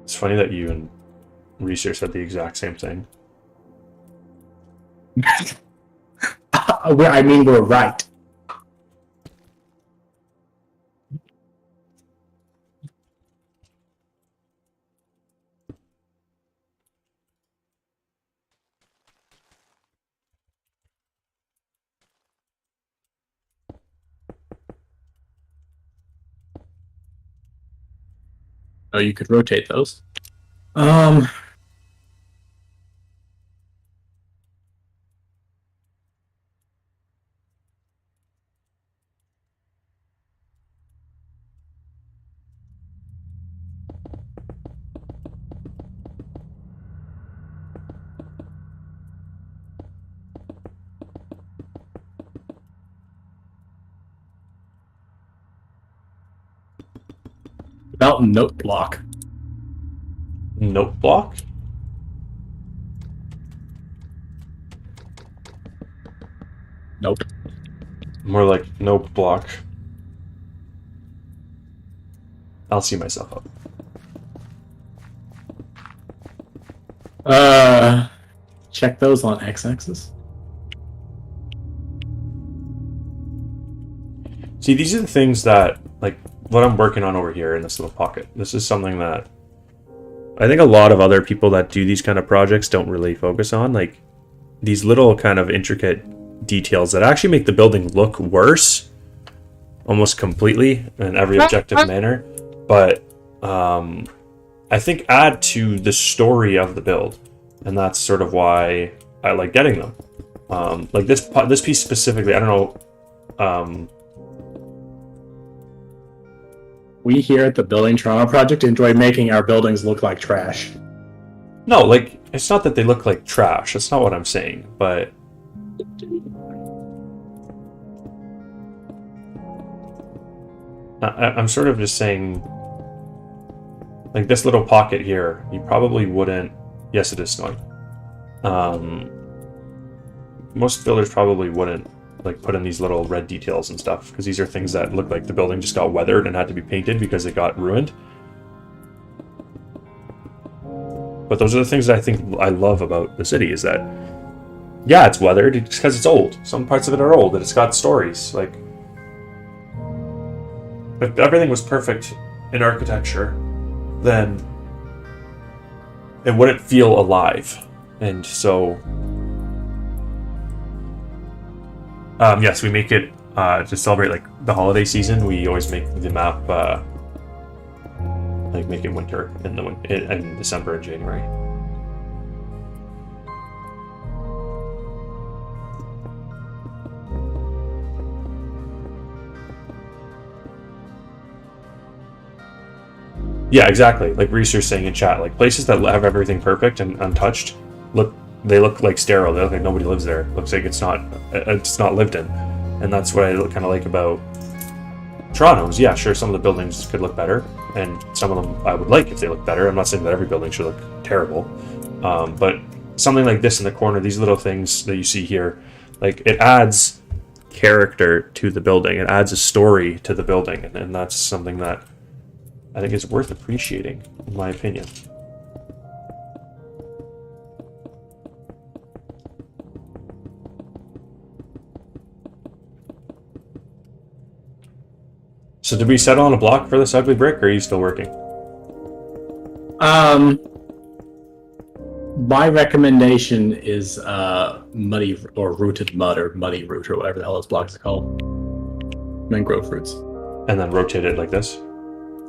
It's funny that you and Research said the exact same thing. I mean, we're right. Oh, you could rotate those. About note block. Note block? Nope. More like note block. I'll see myself up. Check those on x-axis. See, these are the things that, like, what I'm working on over here in this little pocket. This is something that I think a lot of other people that do these kind of projects don't really focus on. Like, these little kind of intricate details that actually make the building look worse almost completely in every objective manner, but I think add to the story of the build, and that's sort of why I like getting them. Like this piece specifically, I don't know. We here at the Building Toronto Project enjoy making our buildings look like trash. No, like, it's not that they look like trash. That's not what I'm saying, but I'm sort of just saying, like, this little pocket here, you probably wouldn't... Yes, it is snowing. Most builders probably wouldn't, like, put in these little red details and stuff, because these are things that look like the building just got weathered and had to be painted because it got ruined. But those are the things that I think I love about the city, is that, yeah, it's weathered because it's old. Some parts of it are old, and it's got stories. Like, if everything was perfect in architecture, then it wouldn't feel alive. And so, yes, we make it to celebrate like the holiday season. We always make the map like make it winter in December and January. Yeah, exactly. Like Reese's saying in chat, like places that have everything perfect and untouched look like sterile. They look like nobody lives there. It looks like it's not lived in, and that's what I kind of like about Toronto's. Yeah, sure, some of the buildings could look better, and some of them I would like if they look better. I'm not saying that every building should look terrible, but something like this in the corner, these little things that you see here, like it adds character to the building. It adds a story to the building, and that's something that I think is worth appreciating, in my opinion. So did we settle on a block for this ugly brick, or are you still working? My recommendation is muddy or rooted mud or muddy root or whatever the hell this block is called. Mangrove roots. And then rotate it like this?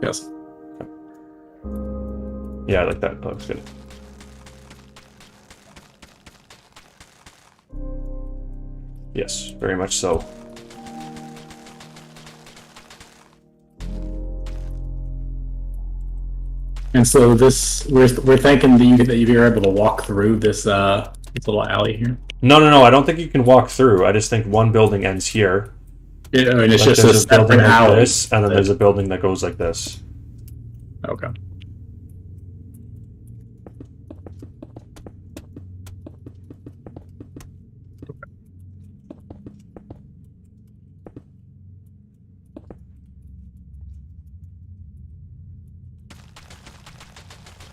Yes. Yeah, I like that. That looks good. Yes, very much so. And so this, we're thinking that you're able to walk through this little alley here. No. I don't think you can walk through. I just think one building ends here. Yeah, I mean, it's like just a building like alley. This, and then there's a building that goes like this. Okay.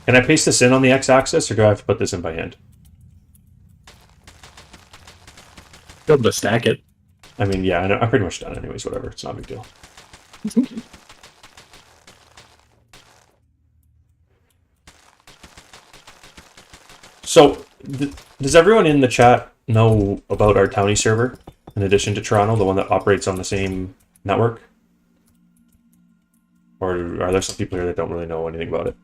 Can I paste this in on the x-axis, or do I have to put this in by hand? Be able to stack it. I mean, yeah, I'm pretty much done anyways, whatever. It's not a big deal. So, does everyone in the chat know about our Townie server, in addition to Toronto, the one that operates on the same network? Or are there some people here that don't really know anything about it?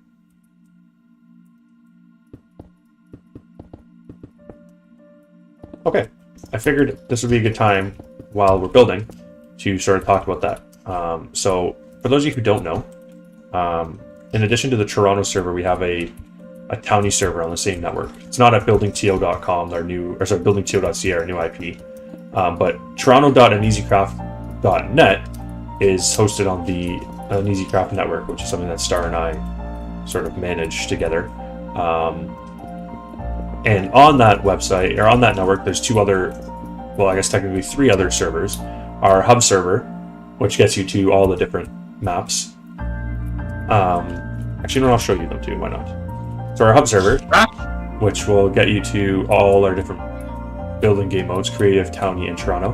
Okay, I figured this would be a good time while we're building to sort of talk about that. So, for those of you who don't know, in addition to the Toronto server, we have a Townie server on the same network. It's not at buildingto.com, buildingto.ca, our new IP, but toronto.uneasycraft.net is hosted on the Uneasycraft network, which is something that Star and I sort of manage together. And on that website, or on that network, there's two other, well, I guess technically three other servers. Our hub server, which gets you to all the different maps. Actually, no, I'll show you them too, why not? So our hub server, which will get you to all our different building game modes, Creative, Townie, and Toronto.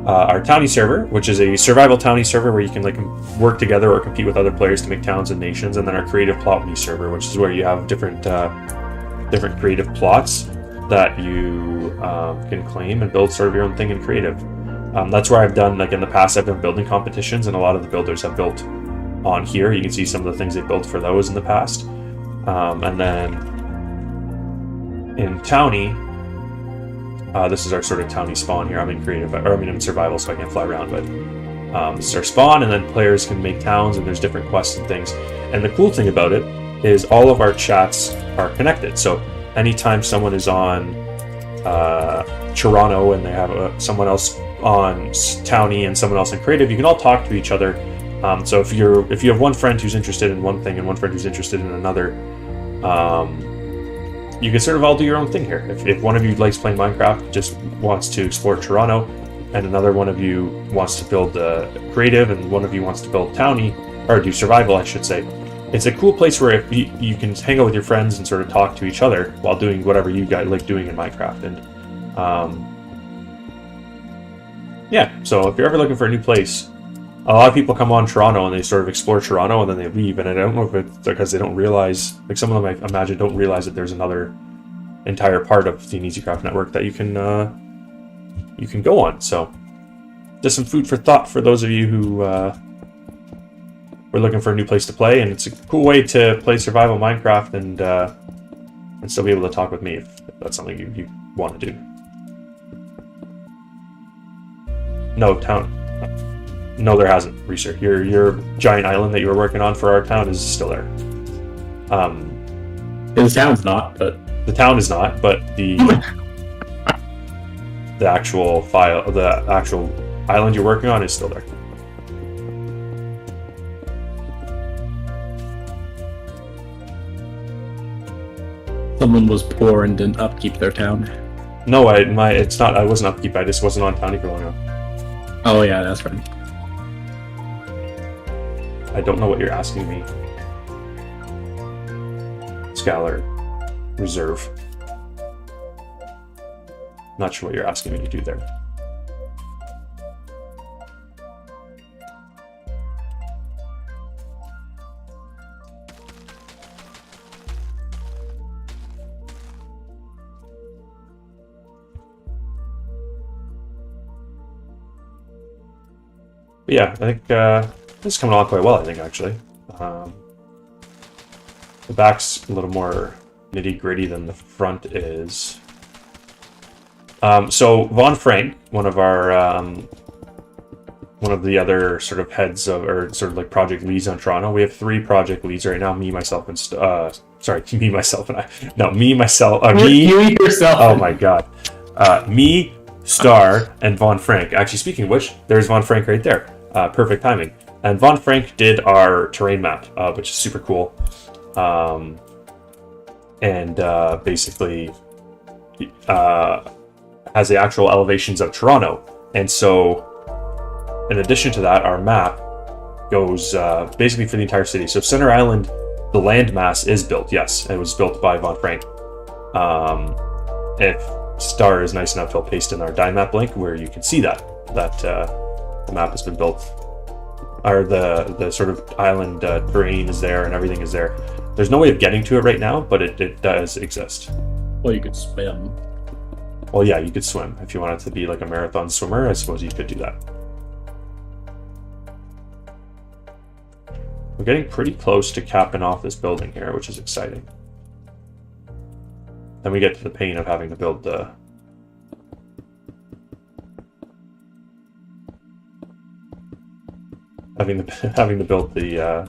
Our Townie server, which is a survival Townie server where you can like work together or compete with other players to make towns and nations. And then our Creative Plot Me server, which is where you have different creative plots that you can claim and build sort of your own thing in creative. That's where I've done, like in the past, I've done building competitions, and a lot of the builders have built on here. You can see some of the things they built for those in the past. And then in Townie, this is our sort of Townie spawn here. I'm in creative, or I'm in survival, so I can't fly around, but this is our spawn, and then players can make towns, and there's different quests and things. And the cool thing about it is all of our chats are connected. So anytime someone is on Toronto and they have someone else on Townie and someone else in creative, you can all talk to each other. So if you have one friend who's interested in one thing and one friend who's interested in another, you can sort of all do your own thing here. If one of you likes playing Minecraft, just wants to explore Toronto, and another one of you wants to build creative, and one of you wants to build Townie, or do survival, I should say. It's a cool place where you can hang out with your friends and sort of talk to each other while doing whatever you guys like doing in Minecraft. And yeah, so if you're ever looking for a new place, a lot of people come on Toronto and they sort of explore Toronto and then they leave. And I don't know if it's because they don't realize, like some of them I imagine don't realize that there's another entire part of the EasyCraft network that you can go on. So just some food for thought for those of you who we're looking for a new place to play, and it's a cool way to play survival Minecraft and still be able to talk with me if that's something you want to do. No, town. No, there hasn't, Reeser. Your giant island that you were working on for our town is still there. His town's not, but the town is not, but the actual island you're working on is still there. someone was poor and didn't upkeep their town. No, it's not. I wasn't upkeep. I just wasn't on Townie for long enough. Oh yeah, that's right. I don't know what you're asking me. Scalar Reserve. Not sure what you're asking me to do there. But yeah, I think this is coming along quite well, I think, actually. The back's a little more nitty-gritty than the front is. So Von Frank, one of the other sort of heads of, or sort of like project leads on Toronto. We have 3 project leads right now. Me, myself, and me, myself, and I. No, me, myself, me. You yourself. Oh my god. Me, Star, and Von Frank. Actually, speaking of which, there's Von Frank right there. Perfect timing. And Von Frank did our terrain map, which is super cool. Basically has the actual elevations of Toronto. And so, in addition to that, our map goes basically for the entire city. So Center Island, the landmass is built. Yes, it was built by Von Frank. If Star is nice enough, he'll paste in our die map link where you can see that the map has been built, or the sort of island terrain is there and everything is there. There's no way of getting to it right now, but it does exist. Well, you could swim. Well, yeah, you could swim. If you wanted to be like a marathon swimmer, I suppose you could do that. We're getting pretty close to capping off this building here, which is exciting. Then we get to the pain of having to build the... having to build the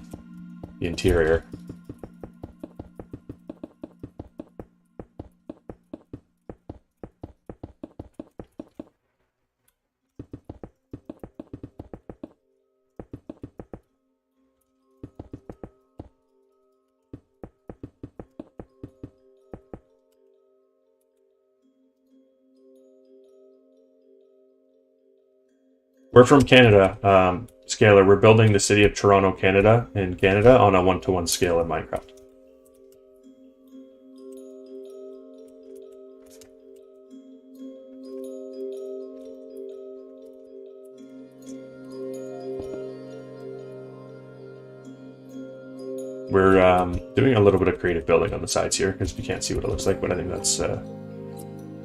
interior. We're from Canada, Scalar. We're building the city of Toronto, Canada, in Canada on a 1-to-1 scale in Minecraft. We're doing a little bit of creative building on the sides here because you can't see what it looks like, but I think that's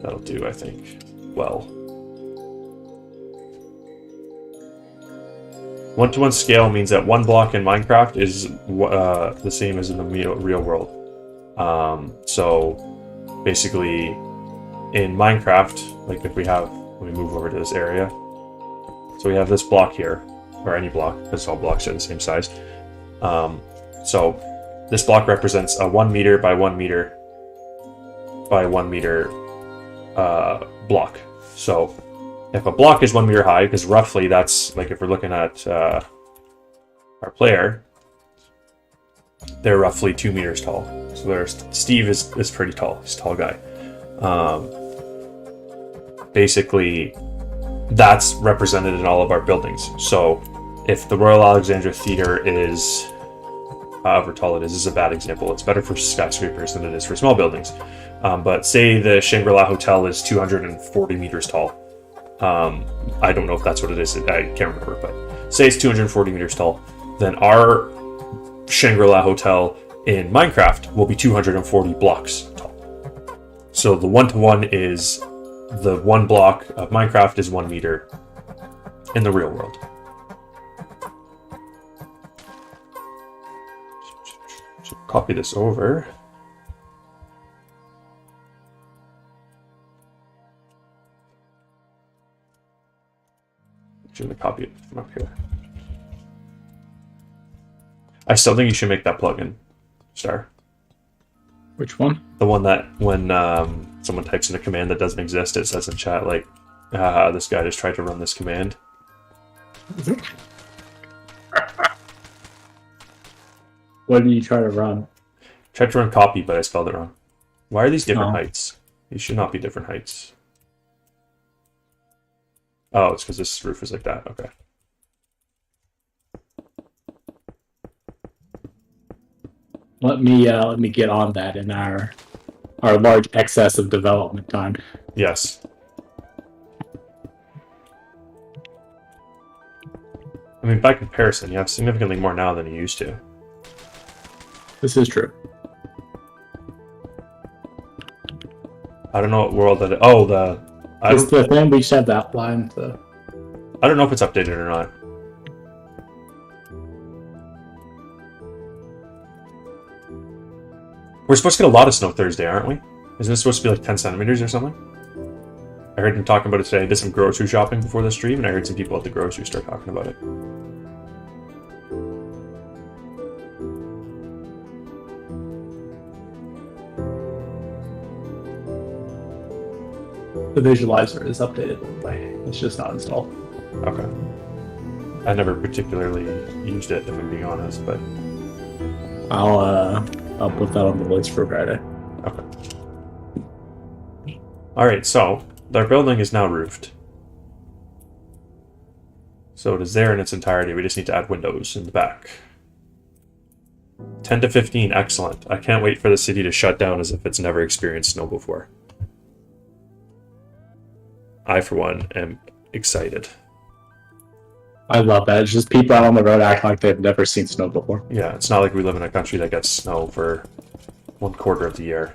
That'll do, I think. Well. 1-to-1 scale means that one block in Minecraft is the same as in the real world. So basically, in Minecraft, like if let me move over to this area. So we have this block here, or any block, because all blocks are the same size. So this block represents a 1 meter by 1 meter by 1 meter block. So if a block is 1 meter high, because roughly that's, like if we're looking at our player, they're roughly 2 meters tall. So Steve is pretty tall. He's a tall guy. Basically, that's represented in all of our buildings. So if the Royal Alexandra Theatre is, however tall it is a bad example. It's better for skyscrapers than it is for small buildings. But say the Shangri-La Hotel is 240 meters tall. I don't know if that's what it is. I can't remember, but say it's 240 meters tall. Then our Shangri-La Hotel in Minecraft will be 240 blocks tall. So the 1-to-1 is the one block of Minecraft is 1 meter in the real world. So copy this over. I'm going to copy it from up here. I still think you should make that plugin, Star. Which one? The one that when someone types in a command that doesn't exist, it says in chat, like, this guy just tried to run this command. What did you try to run? Tried to run copy, but I spelled it wrong. Why are these different heights? These should not be different heights. Oh, it's because this roof is like that. Okay. Let me get on that in our large excess of development time. Yes. I mean, by comparison, you have significantly more now than you used to. This is true. I don't know what world that. Oh, It's the thing we should have outlined. I don't know if it's updated or not. We're supposed to get a lot of snow Thursday, aren't we? Isn't it supposed to be like 10 centimeters or something? I heard him talking about it today. I did some grocery shopping before the stream, and I heard some people at the grocery store talking about it. The visualizer is updated. It's just not installed. Okay. I never particularly used it, if I'm being honest, but... I'll put that on the list for Friday. Okay. Alright, so, their building is now roofed. So it is there in its entirety, we just need to add windows in the back. 10 to 15, excellent. I can't wait for the city to shut down as if it's never experienced snow before. I, for one, am excited. I love that. It's just people out on the road acting like they've never seen snow before. Yeah, it's not like we live in a country that gets snow for 1/4 of the year.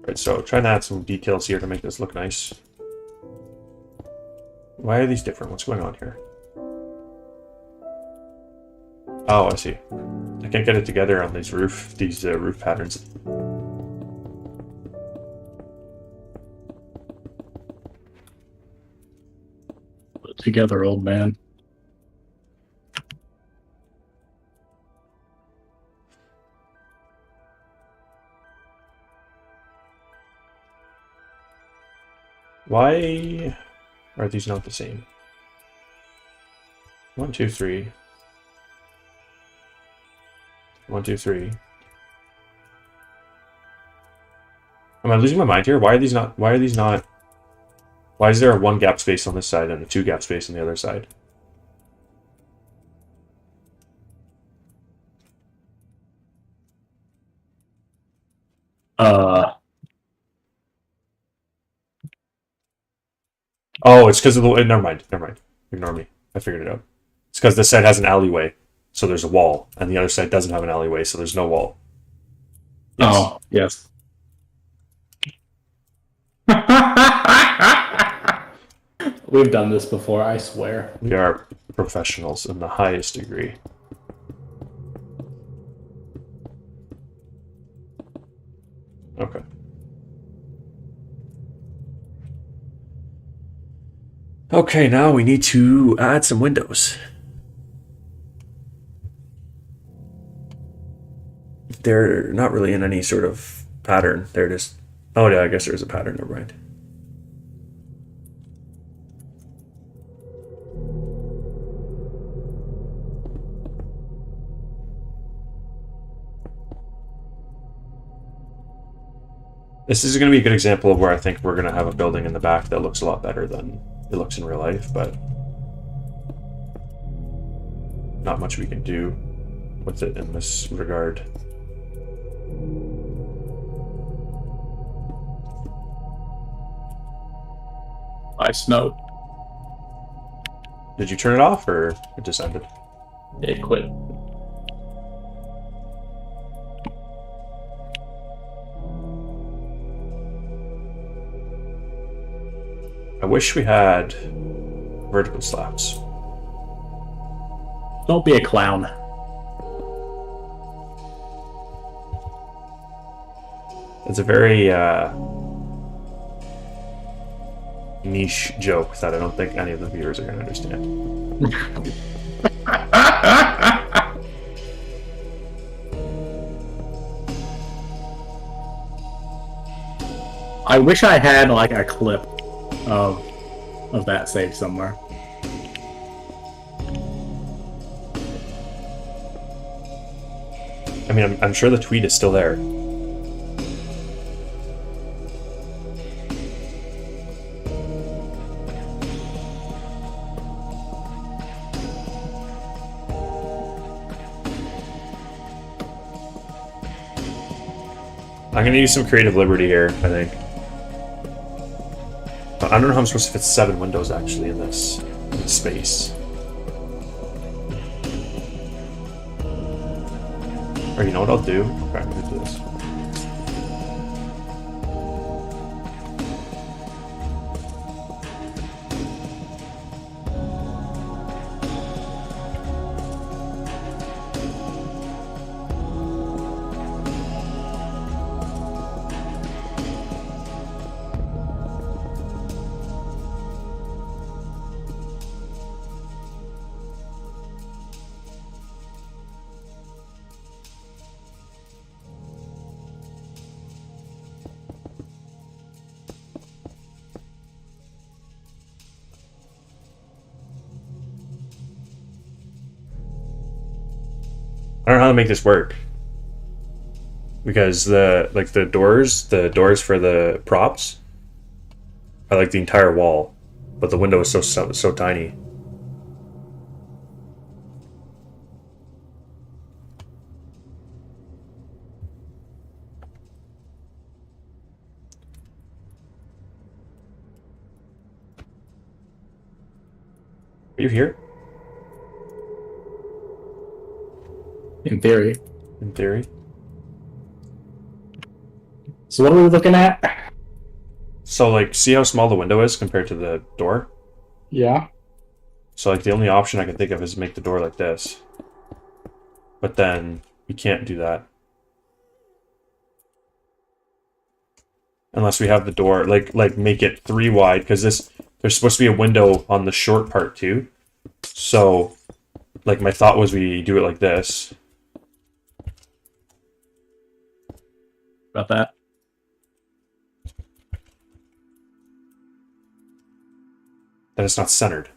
Right, so trying to add some details here to make this look nice. Why are these different? What's going on here? Oh, I see. I can't get it together on these roof patterns. Put it together, old man. Why are these not the same? 1, 2, 3. 1, 2, 3. Am I losing my mind here? Why are these not? Why is there a 1 gap space on this side and a 2 gap space on the other side? Oh, it's because of the. Never mind. Never mind. Ignore me. I figured it out. It's because this side has an alleyway, so there's a wall, and the other side doesn't have an alleyway, so there's no wall. Yes. Oh, yes. We've done this before, I swear. We are professionals in the highest degree. Okay. Okay, now we need to add some windows. They're not really in any sort of pattern. They're just... Oh, yeah, I guess there's a pattern. Never mind. This is going to be a good example of where I think we're going to have a building in the back that looks a lot better than it looks in real life, but not much we can do with it in this regard. Nice note. Did you turn it off, or it just ended? It quit. I wish we had vertical slabs. Don't be a clown. It's a very niche joke that I don't think any of the viewers are going to understand. I wish I had like a clip of that saved somewhere. I mean, I'm sure the tweet is still there. I'm gonna use some creative liberty here, I think. I don't know how I'm supposed to fit 7 windows actually in this space. Or you know what I'll do? Okay, I'm gonna do this. I don't know how to make this work. Because the doors for the props are like the entire wall, but the window is so tiny. Are you here? In theory. In theory. So what are we looking at? So like, see how small the window is compared to the door? Yeah. So like the only option I can think of is make the door like this. But then we can't do that. Unless we have the door, like make it 3 wide, because there's supposed to be a window on the short part too. So like my thought was we do it like this. About that. Then it's not centered.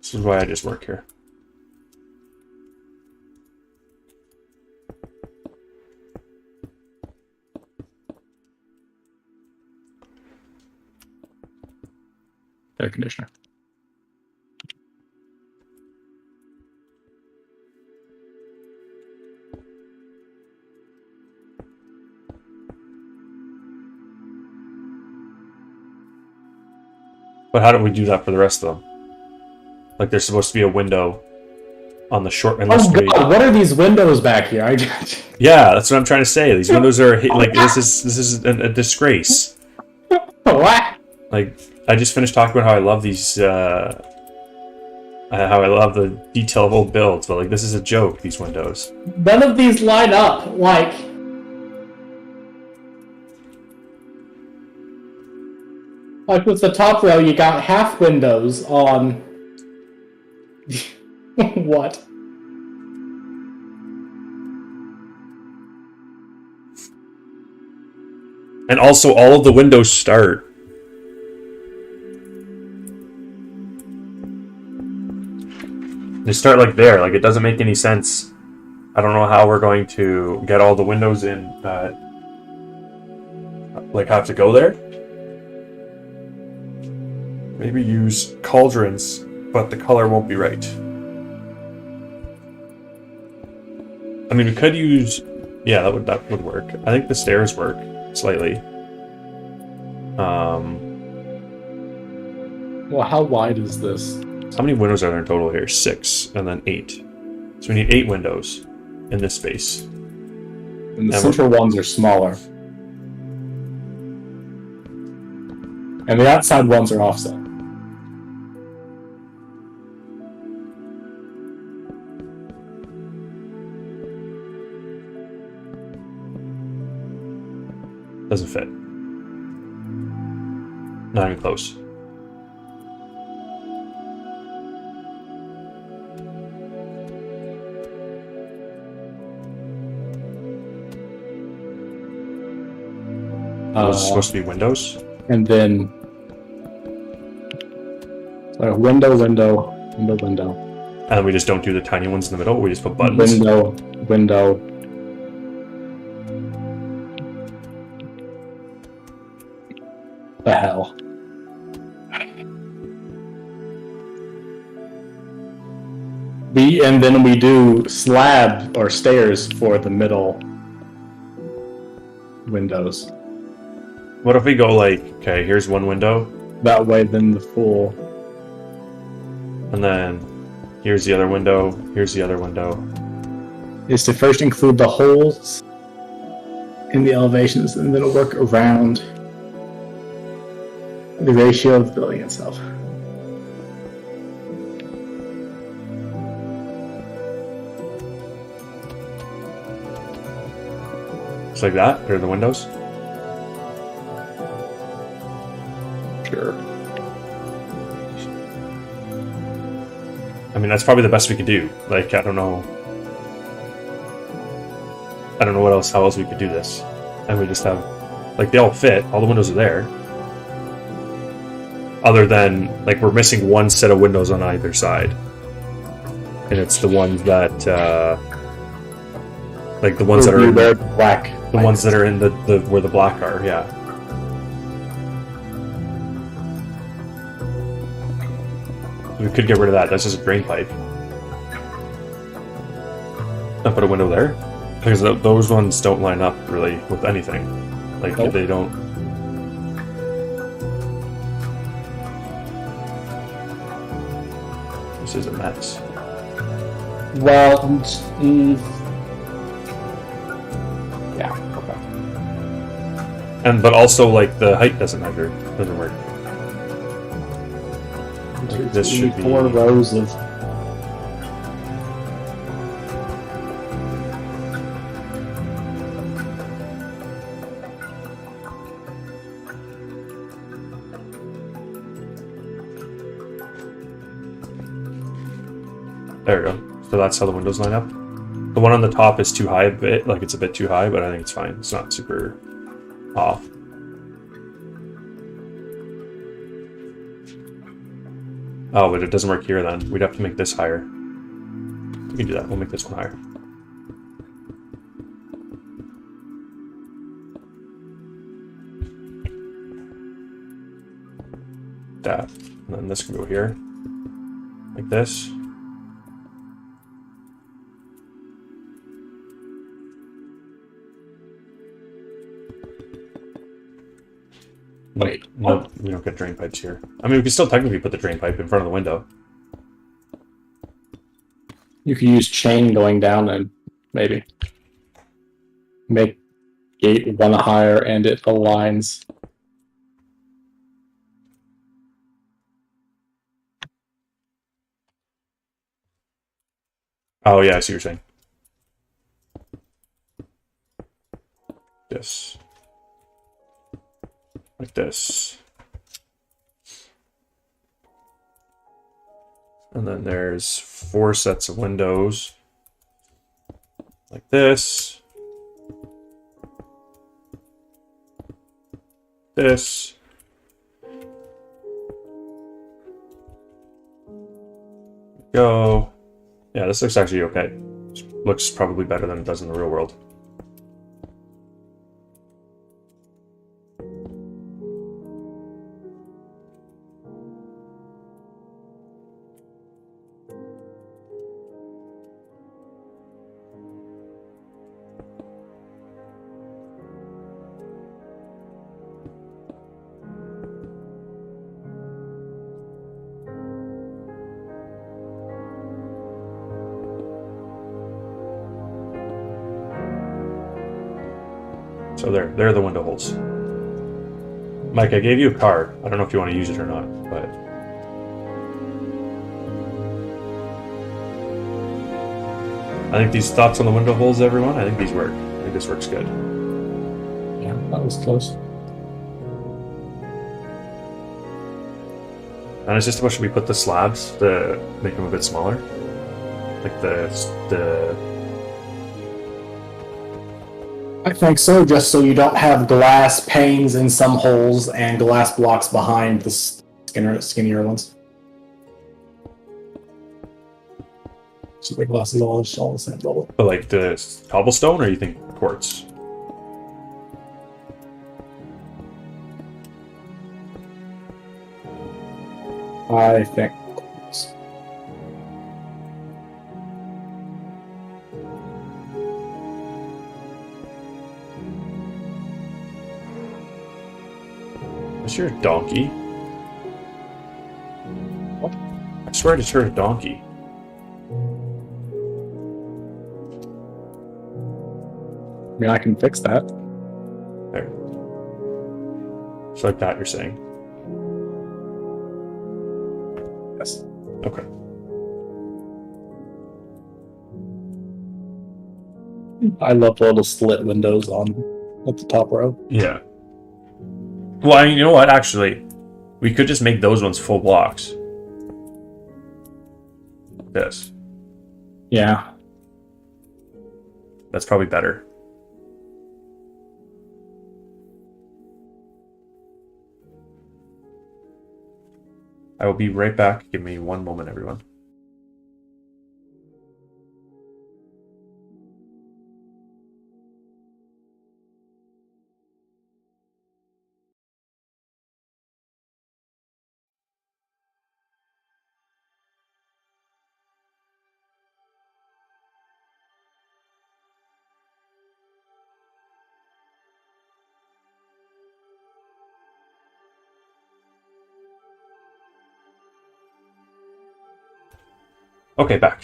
This is why I just work here. Air conditioner. But how do we do that for the rest of them? Like, there's supposed to be a window on the short. Unless Oh God! What are these windows back here? Yeah, that's what I'm trying to say. These windows are like this is a disgrace. What? Like, I just finished talking about how I love these. How I love the detail of old builds, but like this is a joke. These windows. None of these line up. Like with the top row, you got half windows on. What? And also, all of the windows start. They start like there. Like, it doesn't make any sense. I don't know how we're going to get all the windows in. Like, have to go there. Maybe use cauldrons, but the color won't be right. I mean, we could use... Yeah, that would work. I think the stairs work slightly. Well, how wide is this? How many windows are there in total here? 6, and then 8. So we need 8 windows in this space. And the central ones are smaller. And the outside ones are offset. Doesn't fit. Not even close. Those are supposed to be windows? And then... So window. And then we just don't do the tiny ones in the middle, we just put buttons? Window. The hell? And then we do slab or stairs for the middle windows. What if we go like, okay, here's one window. That way, then the full. And then here's the other window, here's the other window. Is to first include the holes in the elevations and then work around the ratio of the building itself. Just like that? Or the windows? Sure. I mean, that's probably the best we could do. Like, I don't know what else, how else we could do this. And we just have, like, they all fit, all the windows are there. Other than, like, we're missing one set of windows on either side. And it's the ones that, like, the ones that are in the black. The ones that are in the where the black are, yeah. We could get rid of that. That's just a drain pipe. And put a window there, because those ones don't line up really with anything. Like they don't. This is a mess. Well, yeah. Okay. But also, like, the height doesn't work. Like, this should be 4 rows of. There we go. So that's how the windows line up. The one on the top is too high a bit, like it's a bit too high, but I think it's fine. It's not super off. Oh, but it doesn't work here then. We'd have to make this higher. We can do that. We'll make this one higher. That. And then this can go here. Like this. Wait. No, we don't get drain pipes here. I mean, we can still technically put the drain pipe in front of the window. You could use chain going down and maybe make gate one higher and it aligns. Oh, yeah, I see what you're saying. This. Like this. And then there's 4 sets of windows. Like this. This. Go. Yeah, this looks actually okay. Looks probably better than it does in the real world. So there are the window holes. Mike, I gave you a card. I don't know if you want to use it or not, but... I think these thoughts on the window holes, everyone, I think these work. I think this works good. Yeah, that was close. And it's just about, should we put the slabs to make them a bit smaller? Like the... I think so, just so you don't have glass panes in some holes and glass blocks behind the skinnier ones. So the glass is all the same level. But like the cobblestone, or you think quartz? I think. Is your donkey? What? I swear I just heard a donkey. I mean, I can fix that. There. It's like that, you're saying? Yes. Okay. I love the little slit windows at the top row. Yeah. Well, I mean, you know what? Actually, we could just make those ones full blocks. This. Yeah. That's probably better. I will be right back. Give me one moment, everyone. Okay, back.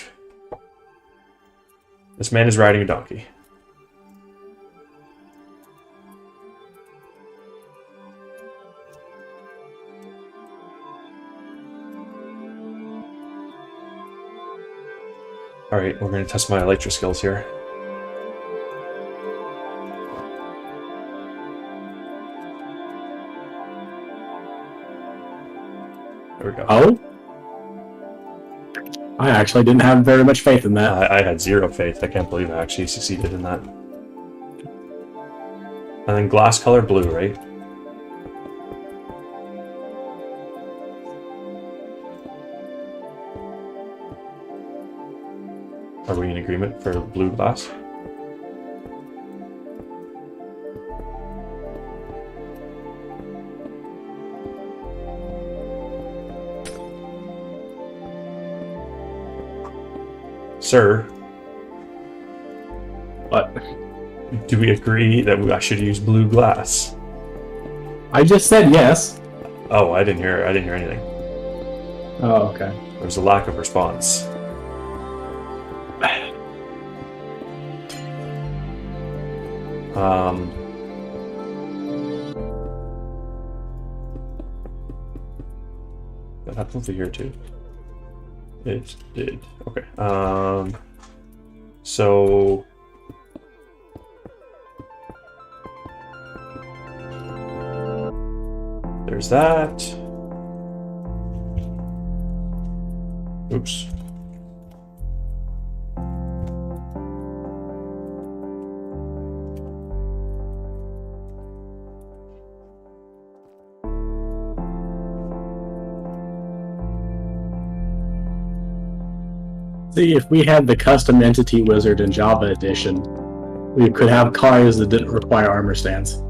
This man is riding a donkey. Alright, we're going to test my elytra skills here. There we go. Oh? I actually didn't have very much faith in that. I had zero faith. I can't believe I actually succeeded in that. And then glass color blue, right? Are we in agreement for blue glass? Sir, But do we agree that I should use blue glass? I just said yes. Oh, I didn't hear anything. Oh, okay. There was a lack of response. That happened to here too. It did. Okay. So there's that. Oops. See, if we had the custom entity wizard in Java Edition, we could have cars that didn't require armor stands.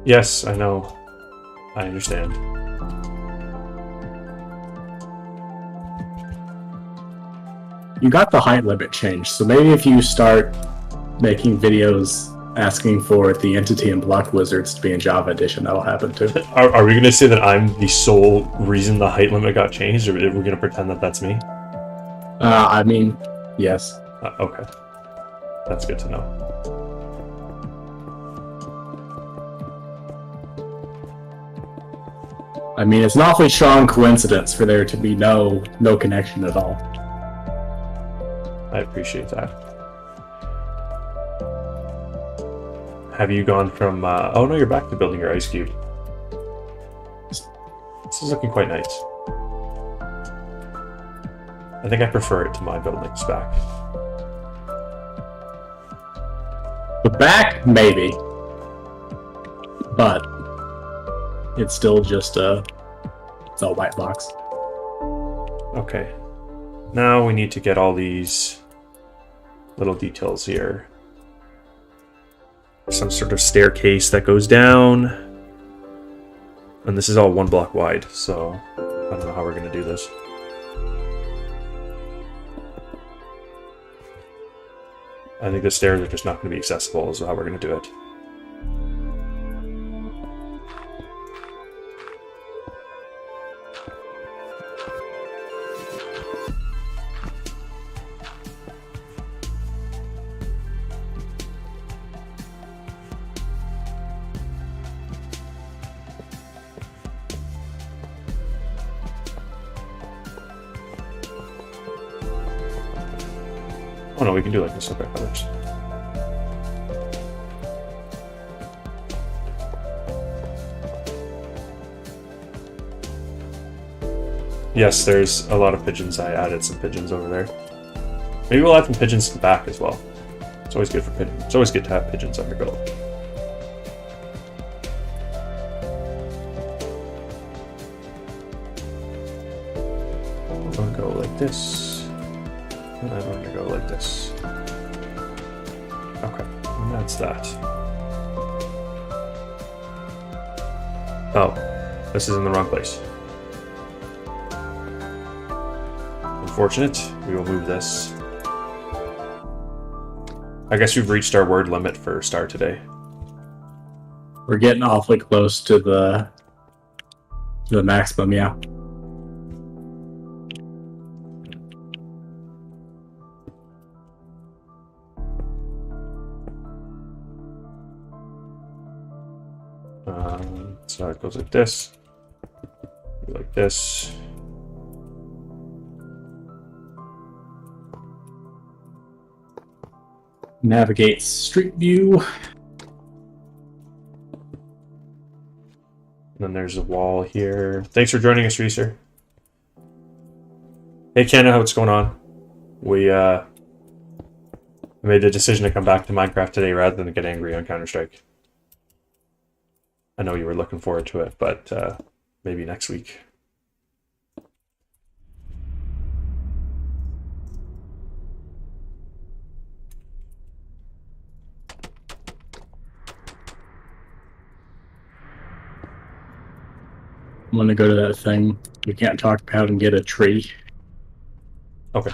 Yes, I know. I understand. You got the height limit changed, so maybe if you start making videos asking for the entity and block wizards to be in Java Edition, that'll happen too. Are we going to say that I'm the sole reason the height limit got changed, or are we going to pretend that that's me? I mean, yes. Okay. That's good to know. I mean, it's an awfully strong coincidence for there to be no connection at all. I appreciate that. Have you gone from... oh no, you're back to building your ice cube. This is looking quite nice. I think I prefer it to my buildings back. The back, maybe. But it's still just it's a white box. Okay. Now we need to get all these little details here. Some sort of staircase that goes down. And this is all 1 block wide, so I don't know how we're going to do this. I think the stairs are just not going to be accessible, is how we're going to do it. Oh no, we can do like this. Okay, others. Yes, there's a lot of pigeons. I added some pigeons over there. Maybe we'll add some pigeons to the back as well. It's always good for pigeons. It's always good to have pigeons on your build. I'm gonna go like this. And I'm going to go like this. Okay, and that's that. Oh, this is in the wrong place. Unfortunate. We will move this. I guess we've reached our word limit for star today. We're getting awfully close to the maximum, yeah. So it goes like this, like this. Navigate Street View. And then there's a wall here. Thanks for joining us, Reeser. Hey, Kenna, what's going on? We made the decision to come back to Minecraft today rather than get angry on Counter-Strike. I know you were looking forward to it, but maybe next week. I'm gonna go to that thing we can't talk about and get a tree. Okay.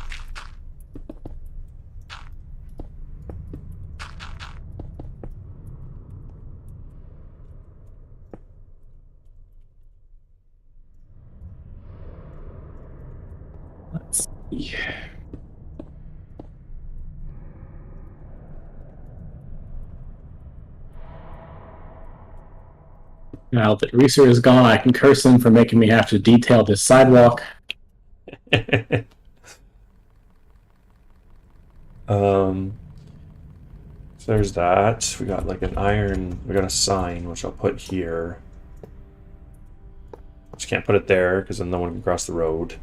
Yeah. Now that Reeser is gone, I can curse him for making me have to detail this sidewalk. So there's that. We got like an iron. We got a sign, which I'll put here. Just can't put it there because then no one can cross the road.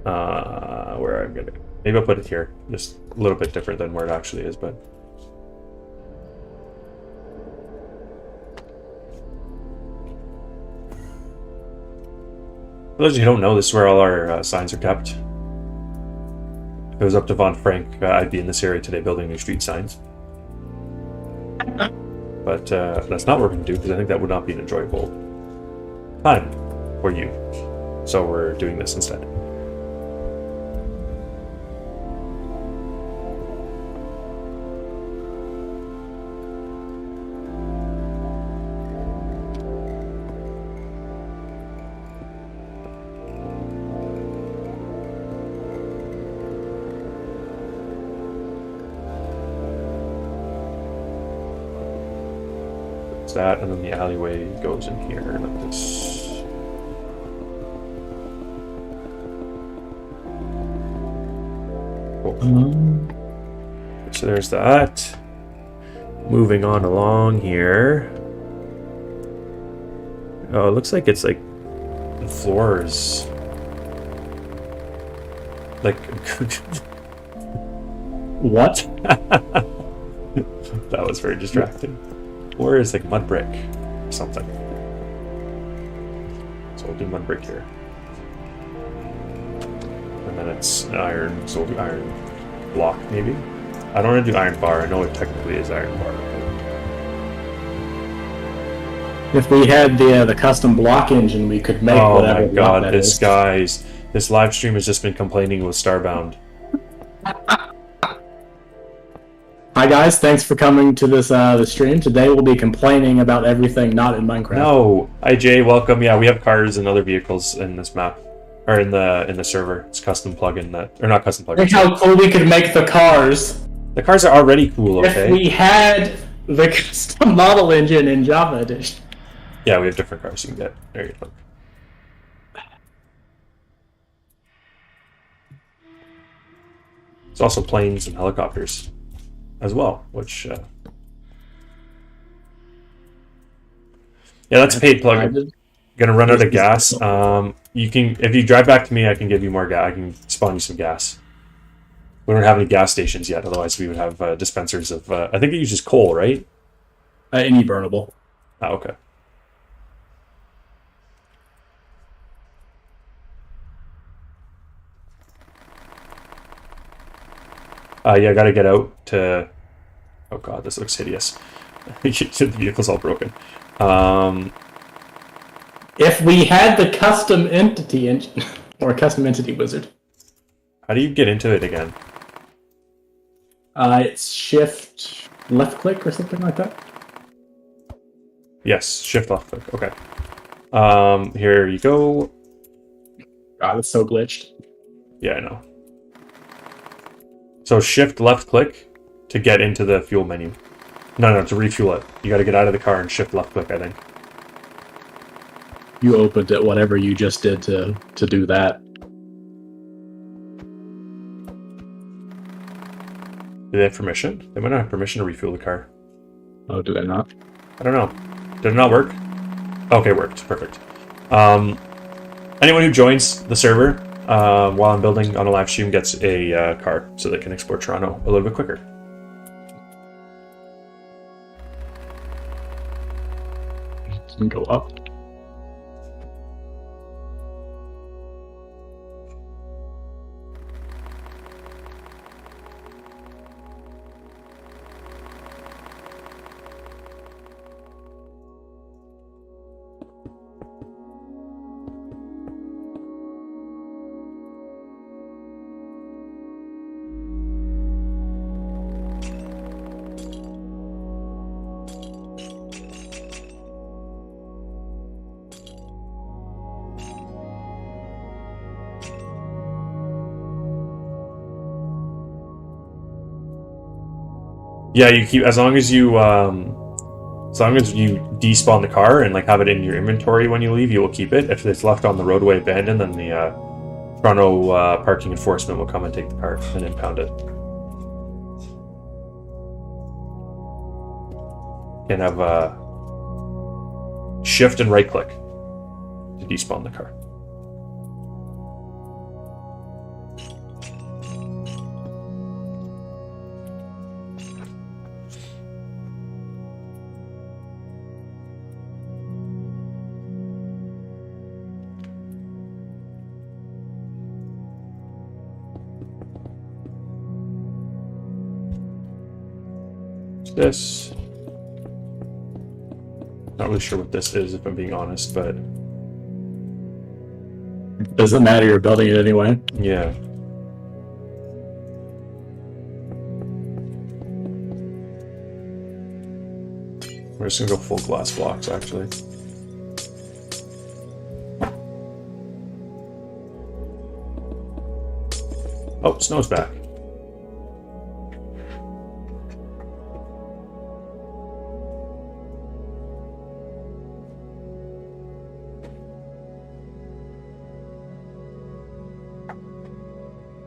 Where I'm gonna, maybe I'll put it here. Just a little bit different than where it actually is, but. For those of you who don't know, this is where all our signs are kept. If it was up to Von Frank, I'd be in this area today building new street signs. But that's not what we're going to do because I think that would not be an enjoyable time for you. So we're doing this instead. That, and then the alleyway goes in here like this. Cool. So there's that. Moving on along here. Oh, it looks like it's like the floors. Like what? That was very distracting. Or is like mud brick or something. So we'll do mud brick here. And then it's iron, so we'll do iron block maybe. I don't want to do iron bar. I know it technically is iron bar. If we had the custom block engine, we could make whatever. Oh my god, this live stream has just been complaining with Starbound. Hi guys, thanks for coming to this the stream. Today we'll be complaining about everything not in Minecraft. No, hi Jay, welcome. Yeah, we have cars and other vehicles in this map, or in the server. It's custom plugin that, or not custom plugin. Look how cool we could make the cars. The cars are already cool. Okay. If we had the custom model engine in Java Edition. Yeah, we have different cars you can get. There you go. There's also planes and helicopters as well, which yeah, that's a paid plugin. Gonna run out of gas. You can, if you drive back to me, I can give you more gas. I can spawn you some gas. We don't have any gas stations yet, otherwise we would have dispensers of I think it uses coal, right? Any burnable. Oh, okay. Yeah, I gotta get out to... Oh god, this looks hideous. The vehicle's all broken. If we had the custom entity engine, or custom entity wizard. How do you get into it again? It's shift left click or something like that. Yes, shift left click, okay. Here you go. God, it's so glitched. Yeah, I know. So shift left click to get into the fuel menu. No, to refuel it. You gotta get out of the car and shift left click, I think. You opened it, whatever you just did to do that. Do they have permission? They might not have permission to refuel the car. Oh, do they not? I don't know. Did it not work? Okay, it worked. Perfect. Anyone who joins the server while I'm building on a live stream gets a car so they can explore Toronto a little bit quicker. It can go up. Yeah, you keep as long as you despawn the car and like have it in your inventory when you leave, you will keep it. If it's left on the roadway abandoned, then the Toronto parking enforcement will come and take the car and impound it. And have shift and right click to despawn the car. This. Not really sure what this is, if I'm being honest, but Doesn't matter, you're building it anyway. yeah. We're just gonna go full glass blocks, actually. Oh, snow's back.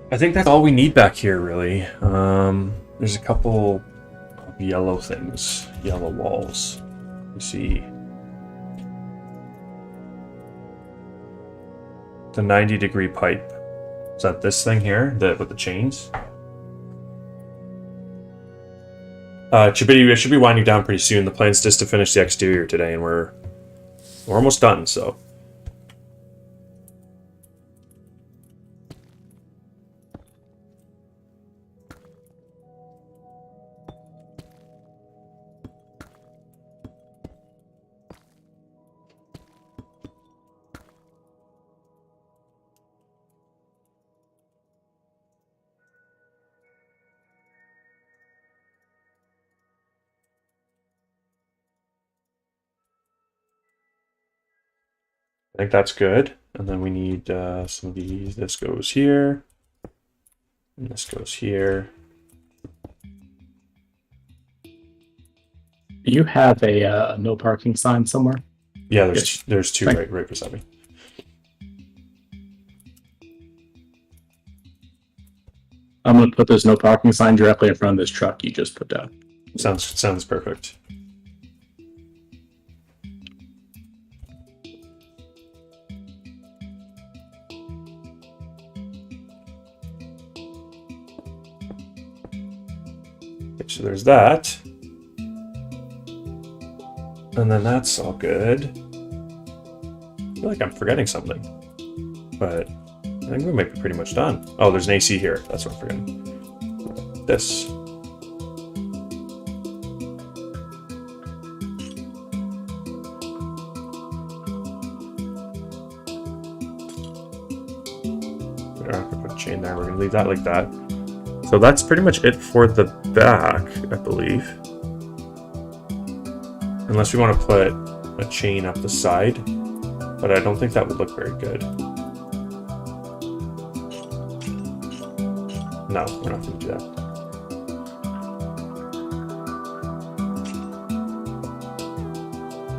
I think that's all we need back here, really. There's a couple of yellow things, yellow walls. You see the 90-degree pipe. Is that this thing here, with the chains? It should be winding down pretty soon. The plan's just to finish the exterior today, and we're almost done. So. I think that's good. And then we need some of these. This goes here. And this goes here. You have a no parking sign somewhere? Yeah, there's two right beside me. I'm going to put this no parking sign directly in front of this truck you just put down. Sounds perfect. Okay, so there's that. And then that's all good. I feel like I'm forgetting something. But I think we might be pretty much done. Oh, there's an AC here. That's what I'm forgetting. This. We're not gonna put a chain there. We're gonna leave that like that. So that's pretty much it for the back, I believe. Unless we want to put a chain up the side, but I don't think that would look very good. No, we're not going to do that.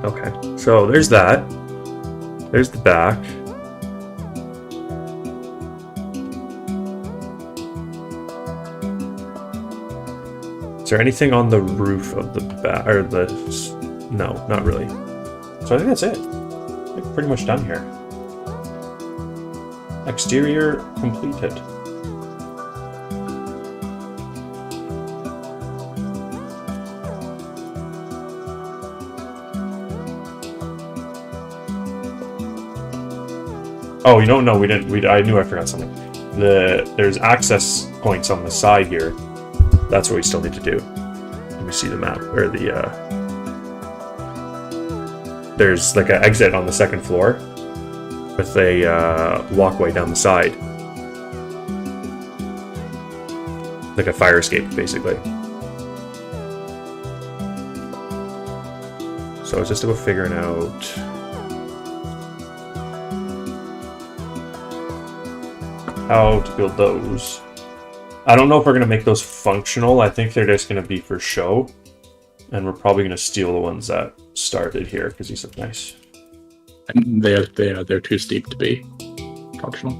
Okay, so there's that. There's the back. Is there anything on the roof of the back, or the... No, not really. So I think that's it. We're pretty much done here. Exterior completed. Oh, no, we didn't. I knew I forgot something. There's access points on the side here. That's what we still need to do. Let me see the map, or the... There's like an exit on the second floor with a walkway down the side. Like a fire escape, basically. So it's just about figuring out how to build those. I don't know if we're going to make those functional. I think they're just going to be for show. And we're probably going to steal the ones that started here because these look nice. And they're too steep to be functional.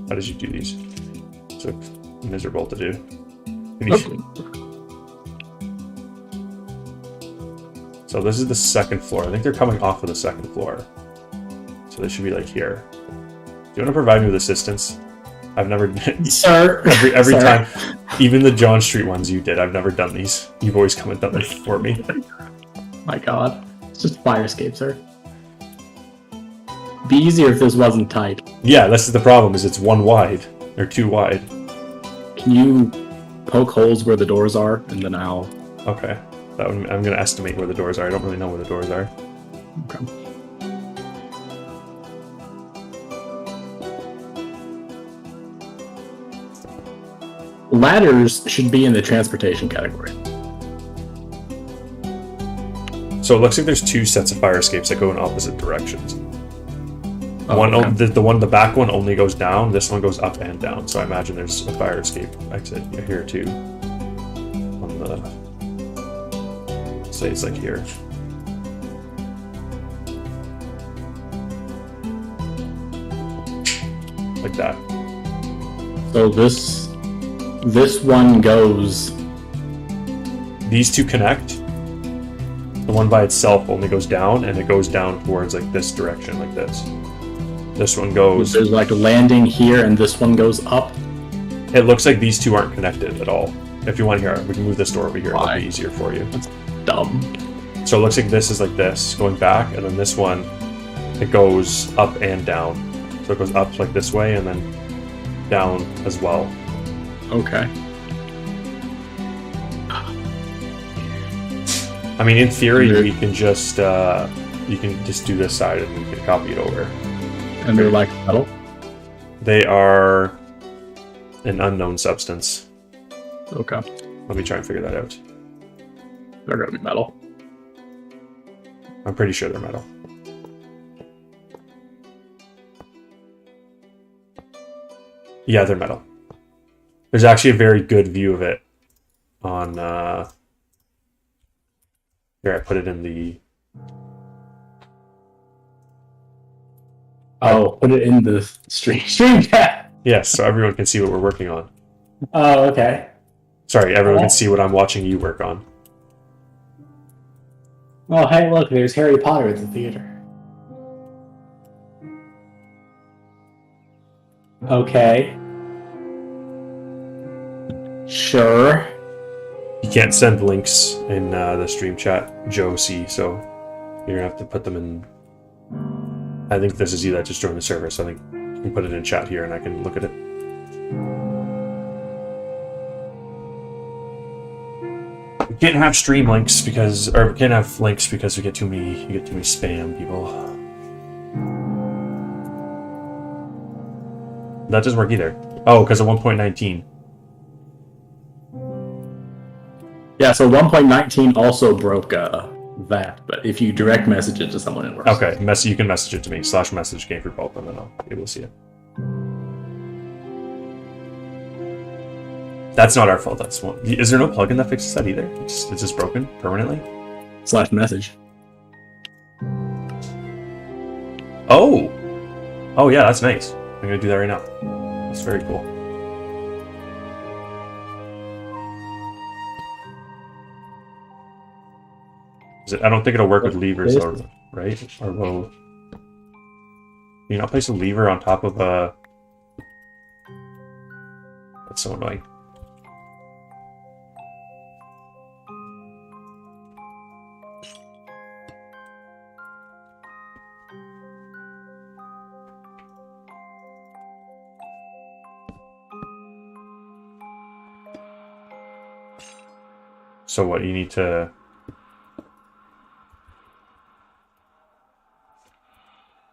How did you do these? It's so miserable to do. Okay. So this is the second floor. I think they're coming off of the second floor. So they should be like here. Do you want to provide me with assistance? I've never Sir. every Sir. time, even the John Street ones you did, I've never done these. You've always come and done them for me. My God. It's just fire escape, sir. Be easier if this wasn't tight. Yeah, this is the problem, is it's one wide. Or two wide. Can you poke holes where the doors are, and then I'll... Okay. That one, I'm going to estimate where the doors are. I don't really know where the doors are. Okay. Ladders should be in the transportation category. So it looks like there's two sets of fire escapes that go in opposite directions. The back one only goes down. This one goes up and down. So I imagine there's a fire escape exit here too. On the, say it's like here. Like that. So this one goes... These two connect. The one by itself only goes down, and it goes down towards like this direction, like this. This one goes... There's like a landing here, and this one goes up. It looks like these two aren't connected at all. If you want here, we can move this door over here. Why? It'll be easier for you. That's dumb. So it looks like this is like this, going back, and then this one, it goes up and down. So it goes up like this way, and then down as well. Okay. I mean, in theory, we can just you can just do this side, and we can copy it over. And they're like metal? They are an unknown substance. Okay. Let me try and figure that out. They're gonna be metal. I'm pretty sure they're metal. Yeah, they're metal. There's actually a very good view of it on... Here, I put it in the... Oh, put it in the stream chat. Yes, so everyone can see what we're working on. Oh, okay. Sorry, everyone can see what I'm watching you work on. Oh, hey, look, there's Harry Potter at the theater. Okay. Sure. You can't send links in the stream chat, Joe C, so you're gonna have to put them in... I think this is you that just joined the server, so I think you can put it in chat here and I can look at it. We can't have stream links because, or we can't have links because we get too many, you get too many spam people. That doesn't work either. Oh, because of 1.19. Yeah, so 1.19 also broke that, but if you direct message it to someone, it works. Okay, you can message it to me, /message Gamefruitpulp, and then I'll be able to see it. That's not our fault, that's one. Is there no plugin that fixes that either? It's just broken permanently? /message. Oh! Oh yeah, that's nice. I'm gonna do that right now. That's very cool. I don't think it'll work with levers though, right? Or will... Can you not place a lever on top of a... That's so annoying. So what, you need to...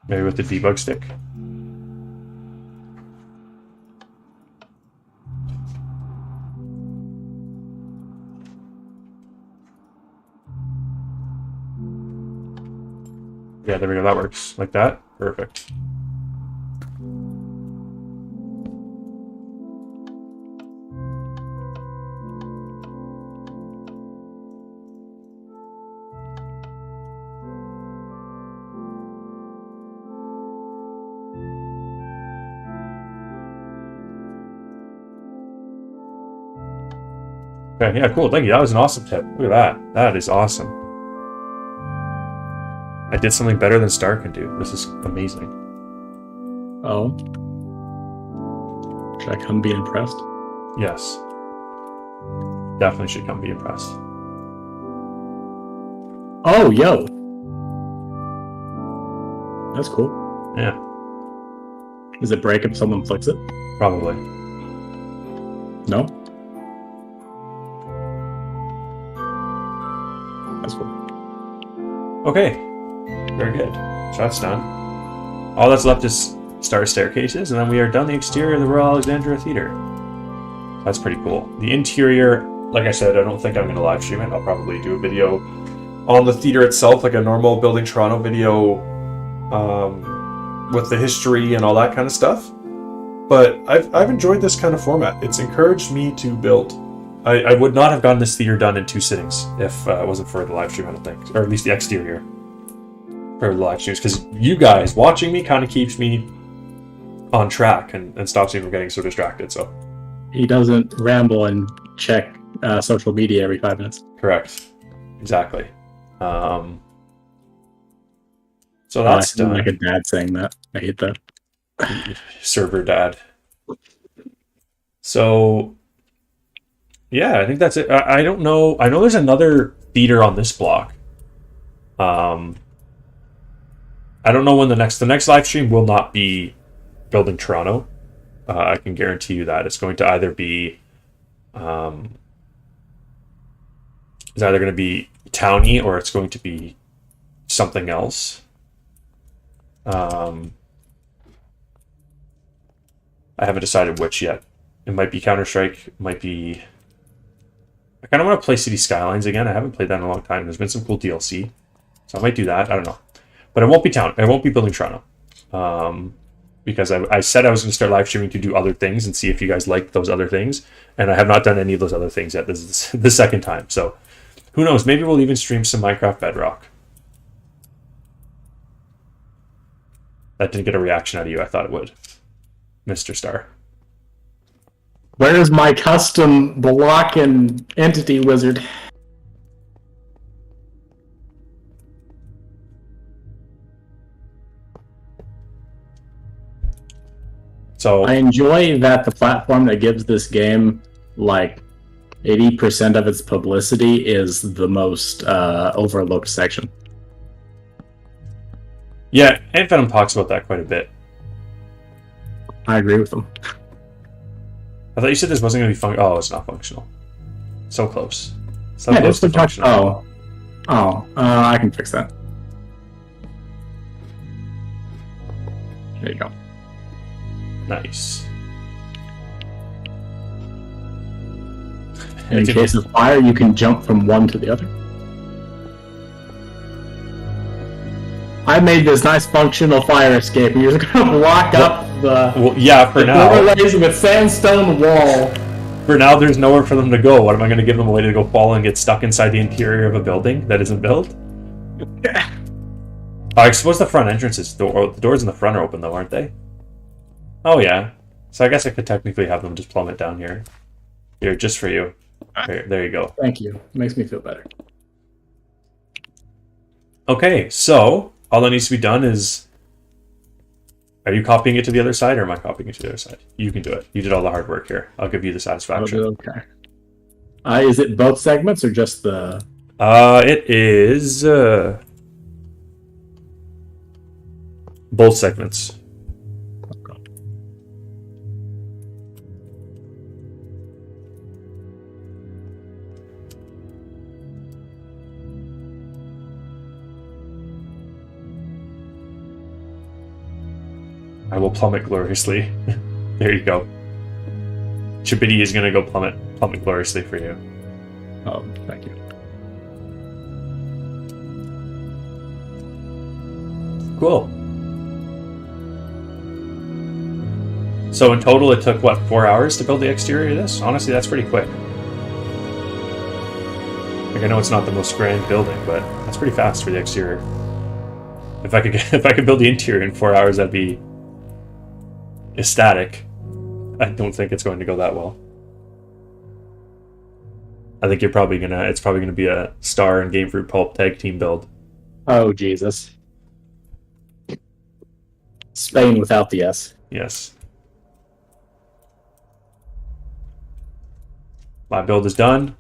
Maybe with the debug stick? Yeah, there we go, that works. Like that. Perfect. Okay, yeah, cool. Thank you. That was an awesome tip. Look at that. That is awesome. I did something better than Star can do. This is amazing. Oh. Should I come be impressed? Yes. Definitely should come be impressed. Oh, yo. That's cool. Yeah, Does it break if someone flicks it? probably. No? That's cool. Okay. Very good. So that's done. All that's left is Star staircases, and then we are done the exterior of the Royal Alexandra Theatre. That's pretty cool. The interior, like I said, I don't think I'm going to live stream it. I'll probably do a video on the theatre itself, like a normal Building Toronto video with the history and all that kind of stuff. But I've enjoyed this kind of format. It's encouraged me to build. I would not have gotten this theatre done in 2 sittings if it wasn't for the live stream, I don't think. Or at least the exterior for the live streams. Because you guys watching me kind of keeps me on track and stops me from getting so distracted. So He doesn't ramble and check social media every 5 minutes. correct. Exactly. So that's I sound done. like a dad saying that. I hate that. Server dad. So yeah, I think that's it. I don't know. I know there's another theater on this block. I don't know when the next live stream will not be Building Toronto. I can guarantee you that it's going to either be it's either going to be Townie or it's going to be something else. I haven't decided which yet. It might be Counter-Strike, it might be... I kind of want to play City Skylines again. I haven't played that in a long time. There's been some cool DLC. So I might do that. I don't know. But it won't be It won't be Building Toronto. Because I said I was going to start live streaming to do other things and see if you guys liked those other things. And I have not done any of those other things yet. This is the second time. So who knows? Maybe we'll even stream some Minecraft Bedrock. That didn't get a reaction out of you. I thought it would. Mr. Star. Where's my custom block and entity wizard? So I enjoy that the platform that gives this game like 80% of its publicity is the most overlooked section. yeah, and Venom talks about that quite a bit. I agree with them. I thought you said this wasn't going to be functional. Oh, it's not functional. So close. So Yeah, close just to functional. I can fix that. There you go. Nice. In case of fire, you can jump from one to the other. I made this nice functional fire escape, and you're just gonna block up the for now. doorways with sandstone wall. For now, there's nowhere for them to go. What am I going to give them a way to go fall and get stuck inside the interior of a building that isn't built? I suppose the front entrances, the doors in the front are open though, aren't they? Oh yeah. So I guess I could technically have them just plummet down here. Here, just for you. There you go. Thank you. It makes me feel better. Okay, so all that needs to be done is... Are you copying it to the other side, or am I copying it to the other side? You can do it. You did all the hard work here. I'll give you the satisfaction. Okay. Is it both segments or just the... It is... both segments. I will plummet gloriously. There you go. Chibity is gonna go plummet gloriously for you. Oh, thank you. Cool. So in total, it took, what, 4 hours to build the exterior of this? Honestly, that's pretty quick. Like, I know it's not the most grand building, but that's pretty fast for the exterior. If I could build the interior in 4 hours, that'd be ecstatic. I don't think it's going to go that well. I think it's probably gonna be a Star and Gamefruitpulp tag team build. Oh, Jesus. Spain without the S. Yes. My build is done.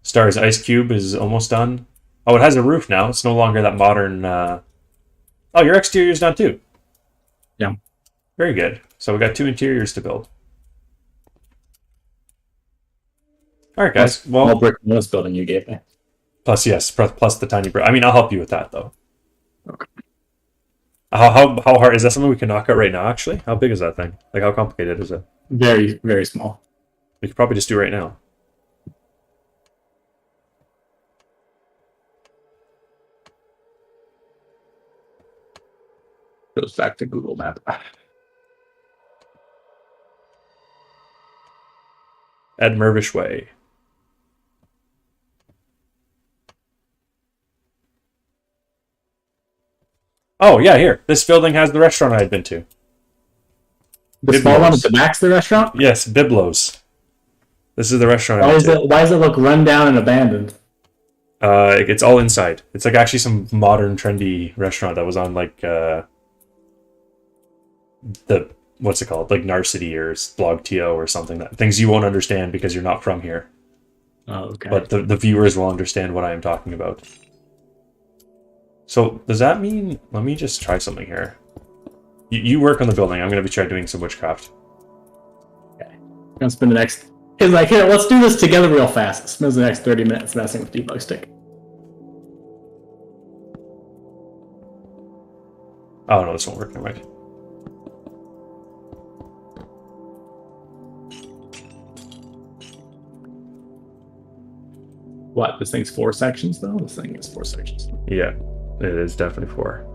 Star's ice cube is almost done. Oh, it has a roof now. It's no longer that modern... Oh, your exterior's done too. Yeah. Very good. So we got 2 interiors to build. All right, guys. Well, brick bonus building you gave me. Plus, yes, plus the tiny brick. I mean, I'll help you with that, though. Okay. How hard is that? Something we can knock out right now? Actually, how big is that thing? Like, how complicated is it? Very, very small. We could probably just do it right now. Goes back to Google Map. Ed Mervish Way. Oh, yeah, here. This building has the restaurant I had been to. The small one at the back's the restaurant? Yes, Biblos. This is the restaurant Why does it look run down and abandoned? It's all inside. It's like actually some modern, trendy restaurant that was on like what's it called? Like Narcity or BlogTO or something. Things you won't understand because you're not from here. Oh, okay. But the viewers will understand what I am talking about. So does that mean? Let me just try something here. You work on the building. I'm going to be trying doing some witchcraft. Okay. I'm going to spend the next... He's like, here, let's do this together real fast. Spends the next 30 minutes messing with debug stick. Oh, no, this won't work. Never mind. What? This thing's 4 sections, though? This thing is 4 sections. Yeah, it is definitely 4.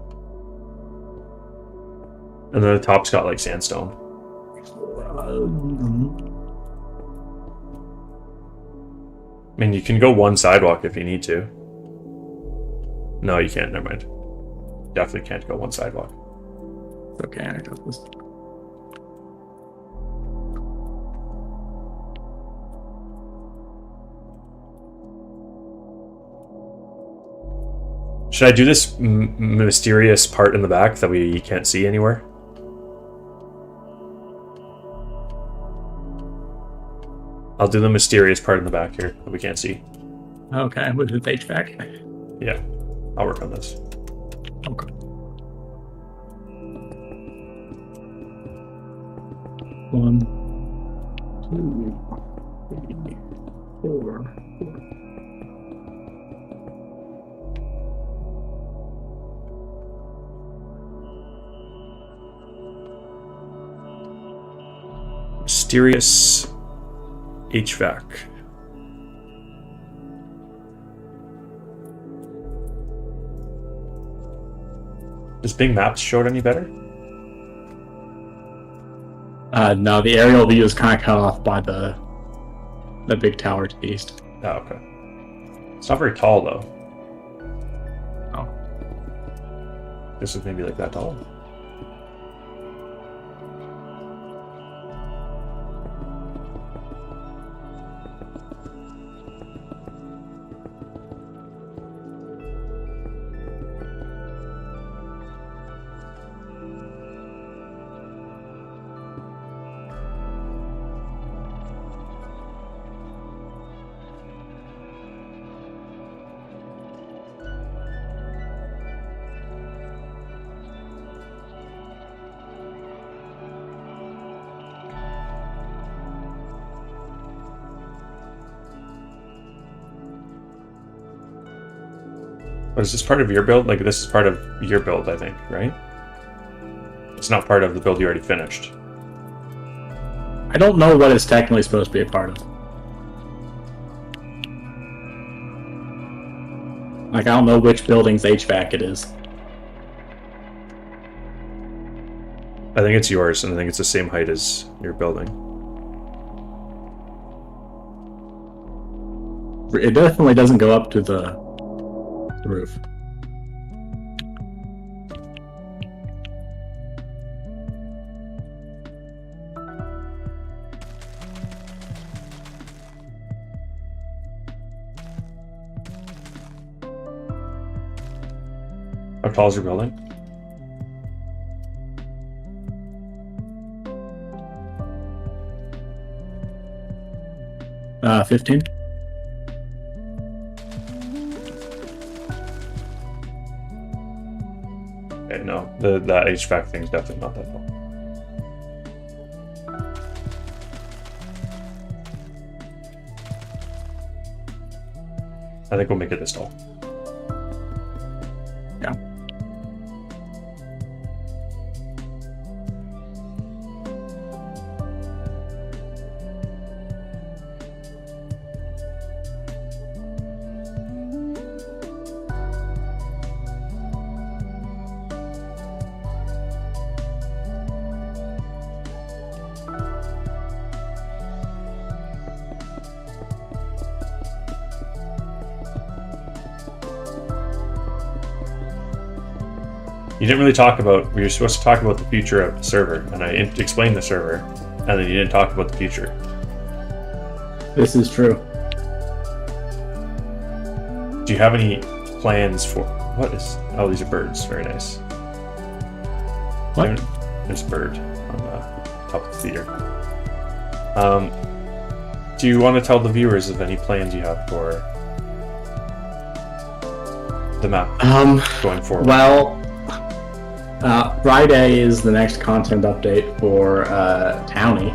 And then the top's got like sandstone. I mean, you can go one sidewalk if you need to. No, you can't. Never mind. Definitely can't go one sidewalk. Okay, I got this. Should I do this mysterious part in the back that we can't see anywhere? I'll do the mysterious part in the back here that we can't see. Okay, with the HVAC. Yeah, I'll work on this. Okay. 1, 2, 3, 4. Mysterious HVAC. Does Bing Maps show it any better? No, the aerial view is kind of cut off by the big tower to the east. Oh, okay. It's not very tall, though. Oh. This is maybe like that tall. But is this part of your build? Like, this is part of your build, I think, right? It's not part of the build you already finished. I don't know what it's technically supposed to be a part of. Like, I don't know which building's HVAC it is. think it's yours, and I think it's the same height as your building. It definitely doesn't go up to the roof. How tall is your building? Uh, 15. Okay, no, that HVAC thing is definitely not that tall. I think we'll make it this tall. Yeah. You didn't really talk about, we were supposed to talk about the future of the server, and I explained the server, and then you didn't talk about the future. This is true. Do you have any plans for, what is, oh, these are birds, very nice. What? There's a bird on the top of the theater. Do you want to tell the viewers of any plans you have for the map going forward? Well, Friday is the next content update for Townie,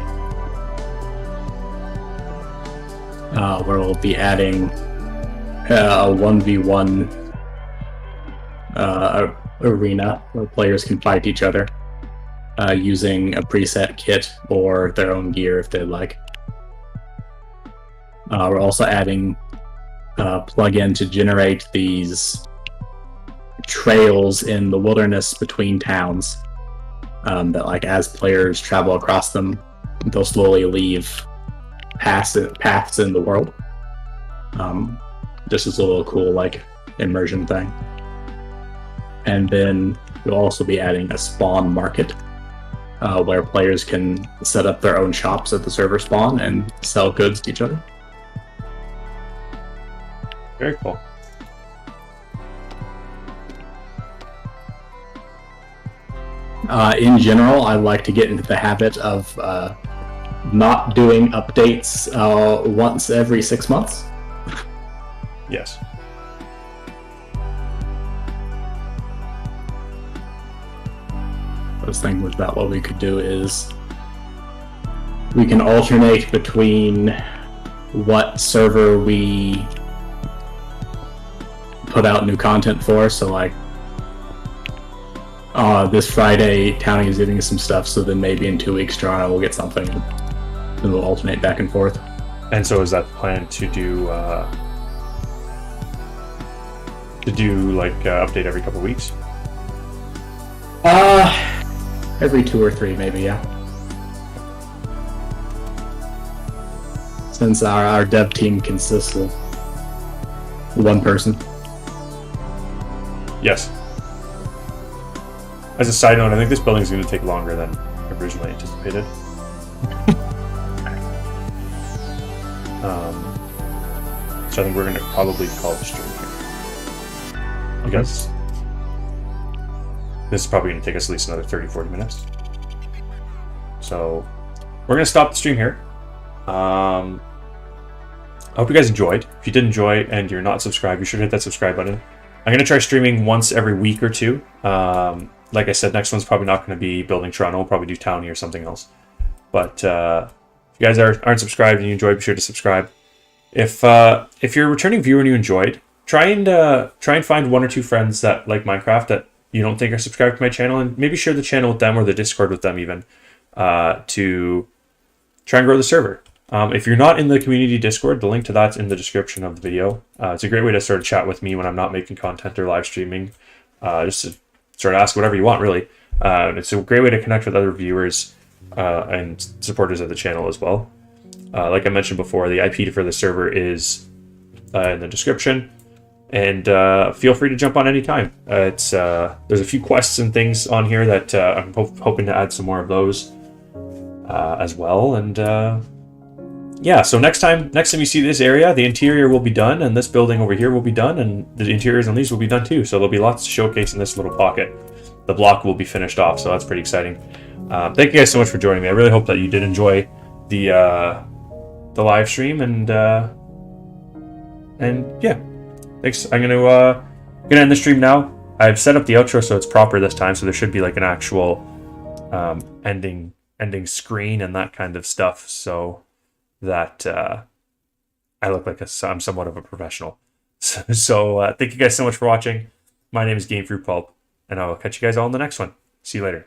where we'll be adding a 1v1 arena where players can fight each other using a preset kit or their own gear if they'd like. We're also adding a plugin to generate these trails in the wilderness between towns that, like, as players travel across them, they'll slowly leave paths in the world. Just as a little cool, like, immersion thing. And then we'll also be adding a spawn market where players can set up their own shops at the server spawn and sell goods to each other. Very cool. In general, I like to get into the habit of not doing updates once every 6 months. Yes. I was thinking about what we could do is we can alternate between what server we put out new content for. So, like, this Friday, Townie is getting some stuff, so then maybe in 2 weeks, Toronto will get something, and we'll alternate back and forth. And so is that the plan to do update every couple of weeks? Every 2 or 3, maybe, yeah. Since our dev team consists of one person. Yes. As a side note, I think this building is going to take longer than originally anticipated. So I think we're going to probably call the stream here. Because this is probably going to take us at least another 30-40 minutes. So we're going to stop the stream here. I hope you guys enjoyed. If you did enjoy and you're not subscribed, you should hit that subscribe button. I'm going to try streaming once every week or two. Like I said, next one's probably not going to be Building Toronto. We'll probably do Townie or something else. But if you guys aren't subscribed and you enjoyed, be sure to subscribe. If you're a returning viewer and you enjoyed, try and find 1 or 2 friends that like Minecraft that you don't think are subscribed to my channel, and maybe share the channel with them or the Discord with them even, to try and grow the server. If you're not in the community Discord, the link to that's in the description of the video. It's a great way to sort of chat with me when I'm not making content or live streaming, just to sort of ask whatever you want, really. It's a great way to connect with other viewers and supporters of the channel as well. Like I mentioned before, the IP for the server is in the description, and feel free to jump on anytime. There's a few quests and things on here that I'm hoping to add some more of those as well. And yeah, so next time you see this area, the interior will be done, and this building over here will be done, and the interiors on these will be done too. So there'll be lots to showcase in this little pocket. The block will be finished off, so that's pretty exciting. Thank you guys so much for joining me. I really hope that you did enjoy the live stream, and yeah, thanks. I'm gonna end the stream now. I've set up the outro so it's proper this time, so there should be like an actual ending screen and that kind of stuff, so that I look like I'm somewhat of a professional. So thank you guys so much for watching. My name is Gamefruitpulp, and I will catch you guys all in the next one. See you later.